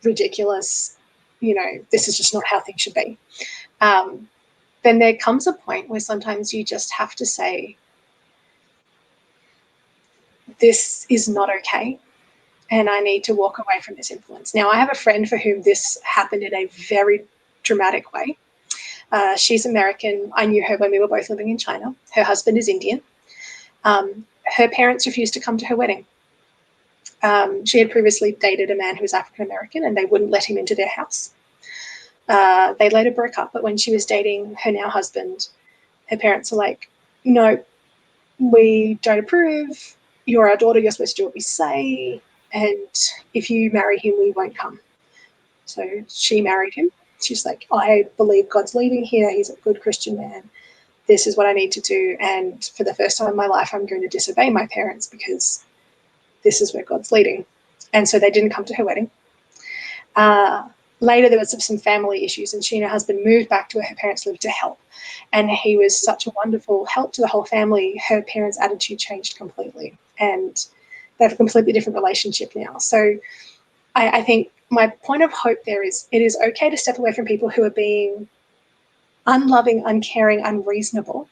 ridiculous, this is just not how things should be, then there comes a point where sometimes you just have to say, this is not okay, and I need to walk away from this influence. Now, I have a friend for whom this happened in a very dramatic way. She's American. I knew her when we were both living in China. Her husband is Indian. Her parents refused to come to her wedding. She had previously dated a man who was African American, and they wouldn't let him into their house. They later broke up, but when she was dating her now husband, her parents were like, no, we don't approve. You're our daughter. You're supposed to do what we say. And if you marry him, we won't come. So she married him. She's like, I believe God's leading here. He's a good Christian man. This is what I need to do. And for the first time in my life, I'm going to disobey my parents because this is where God's leading. And so they didn't come to her wedding. Later, there was some family issues, and she and her husband moved back to where her parents lived to help. And he was such a wonderful help to the whole family. Her parents' attitude changed completely, and they have a completely different relationship now. So I think my point of hope there is it is okay to step away from people who are being unloving, uncaring, unreasonable,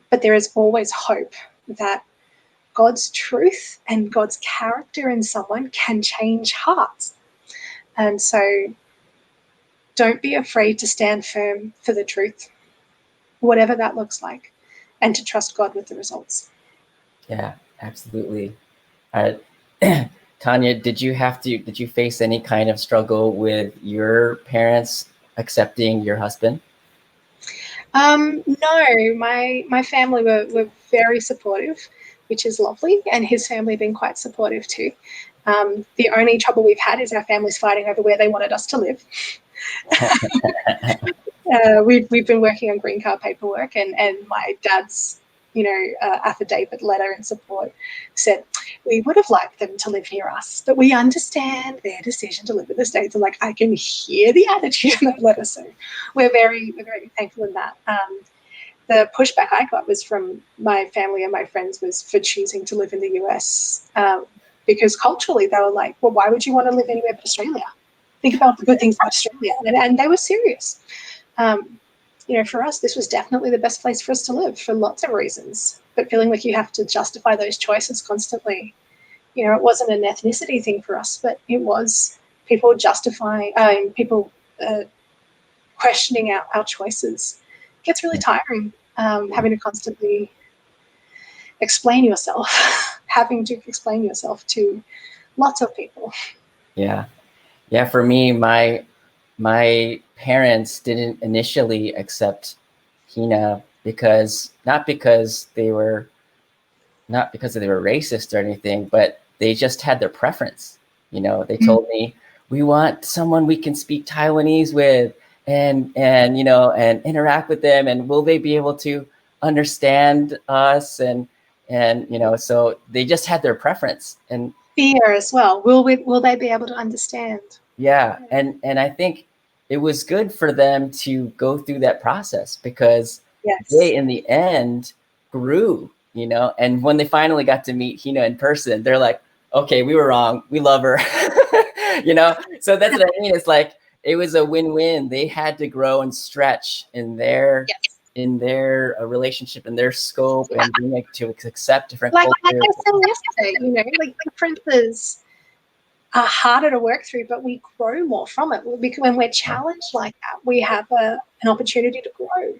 but there is always hope that God's truth and God's character in someone can change hearts. And so don't be afraid to stand firm for the truth, whatever that looks like, and to trust God with the results. Yeah, absolutely. Tanya, did you face any kind of struggle with your parents accepting your husband? No, my family were very supportive, which is lovely. And his family have been quite supportive too. The only trouble we've had is our families fighting over where they wanted us to live. We've been working on green card paperwork, and my dad's affidavit letter in support said we would have liked them to live near us, but we understand their decision to live in the States. And like, I can hear the attitude in that letter, so we're very thankful in that. The pushback I got was from my family and my friends was for choosing to live in the US, because culturally they were like, well, why would you want to live anywhere but Australia? Think about the good things about Australia. And they were serious. For us, this was definitely the best place for us to live for lots of reasons, but feeling like you have to justify those choices constantly. It wasn't an ethnicity thing for us, but it was people justifying, questioning our choices. It gets really tiring, having to constantly explain yourself, having to explain yourself to lots of people. Yeah. For me, my parents didn't initially accept Hina not because they were racist or anything, but they just had their preference. They told me, we want someone we can speak Taiwanese with and interact with them, and will they be able to understand us? And so they just had their preference. And fear as well. Will they be able to understand? Yeah. And I think it was good for them to go through that process, because they, in the end, grew, and when they finally got to meet Hina in person, they're like, okay, we were wrong. We love her. So that's what I mean. It's like, it was a win-win. They had to grow and stretch in their relationship, in their scope, and being to accept different cultures. Like I said yesterday, like differences are harder to work through, but we grow more from it. Because when we're challenged like that, we have an opportunity to grow.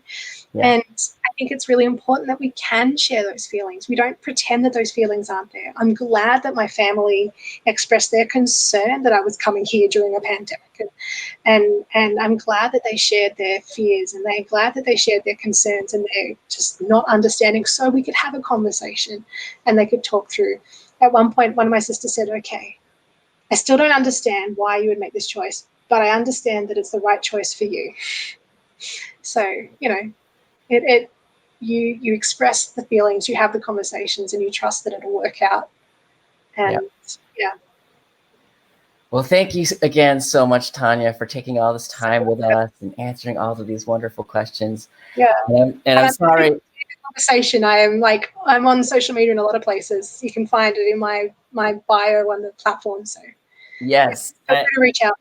Yeah. And I think it's really important that we can share those feelings. We don't pretend that those feelings aren't there. I'm glad that my family expressed their concern that I was coming here during a pandemic. And I'm glad that they shared their fears, and they're glad that they shared their concerns, and they're just not understanding, so we could have a conversation and they could talk through. At one point, one of my sisters said, okay, I still don't understand why you would make this choice, but I understand that it's the right choice for you. So, you express the feelings, you have the conversations, and you trust that it'll work out. And Well, thank you again so much, Tanya, for taking all this time with us and answering all of these wonderful questions. Yeah. And I'm sorry. Conversation. I'm on social media in a lot of places. You can find it in my bio on the platform. So yes, feel free to reach out.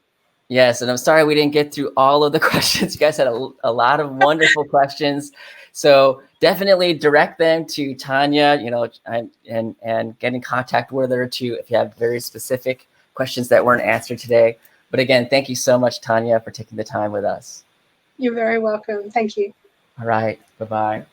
Yes, and I'm sorry we didn't get through all of the questions. You guys had a lot of wonderful questions. So definitely direct them to Tanya, and get in contact with her too if you have very specific questions that weren't answered today. But again, thank you so much, Tanya, for taking the time with us. You're very welcome. Thank you. All right. Bye-bye.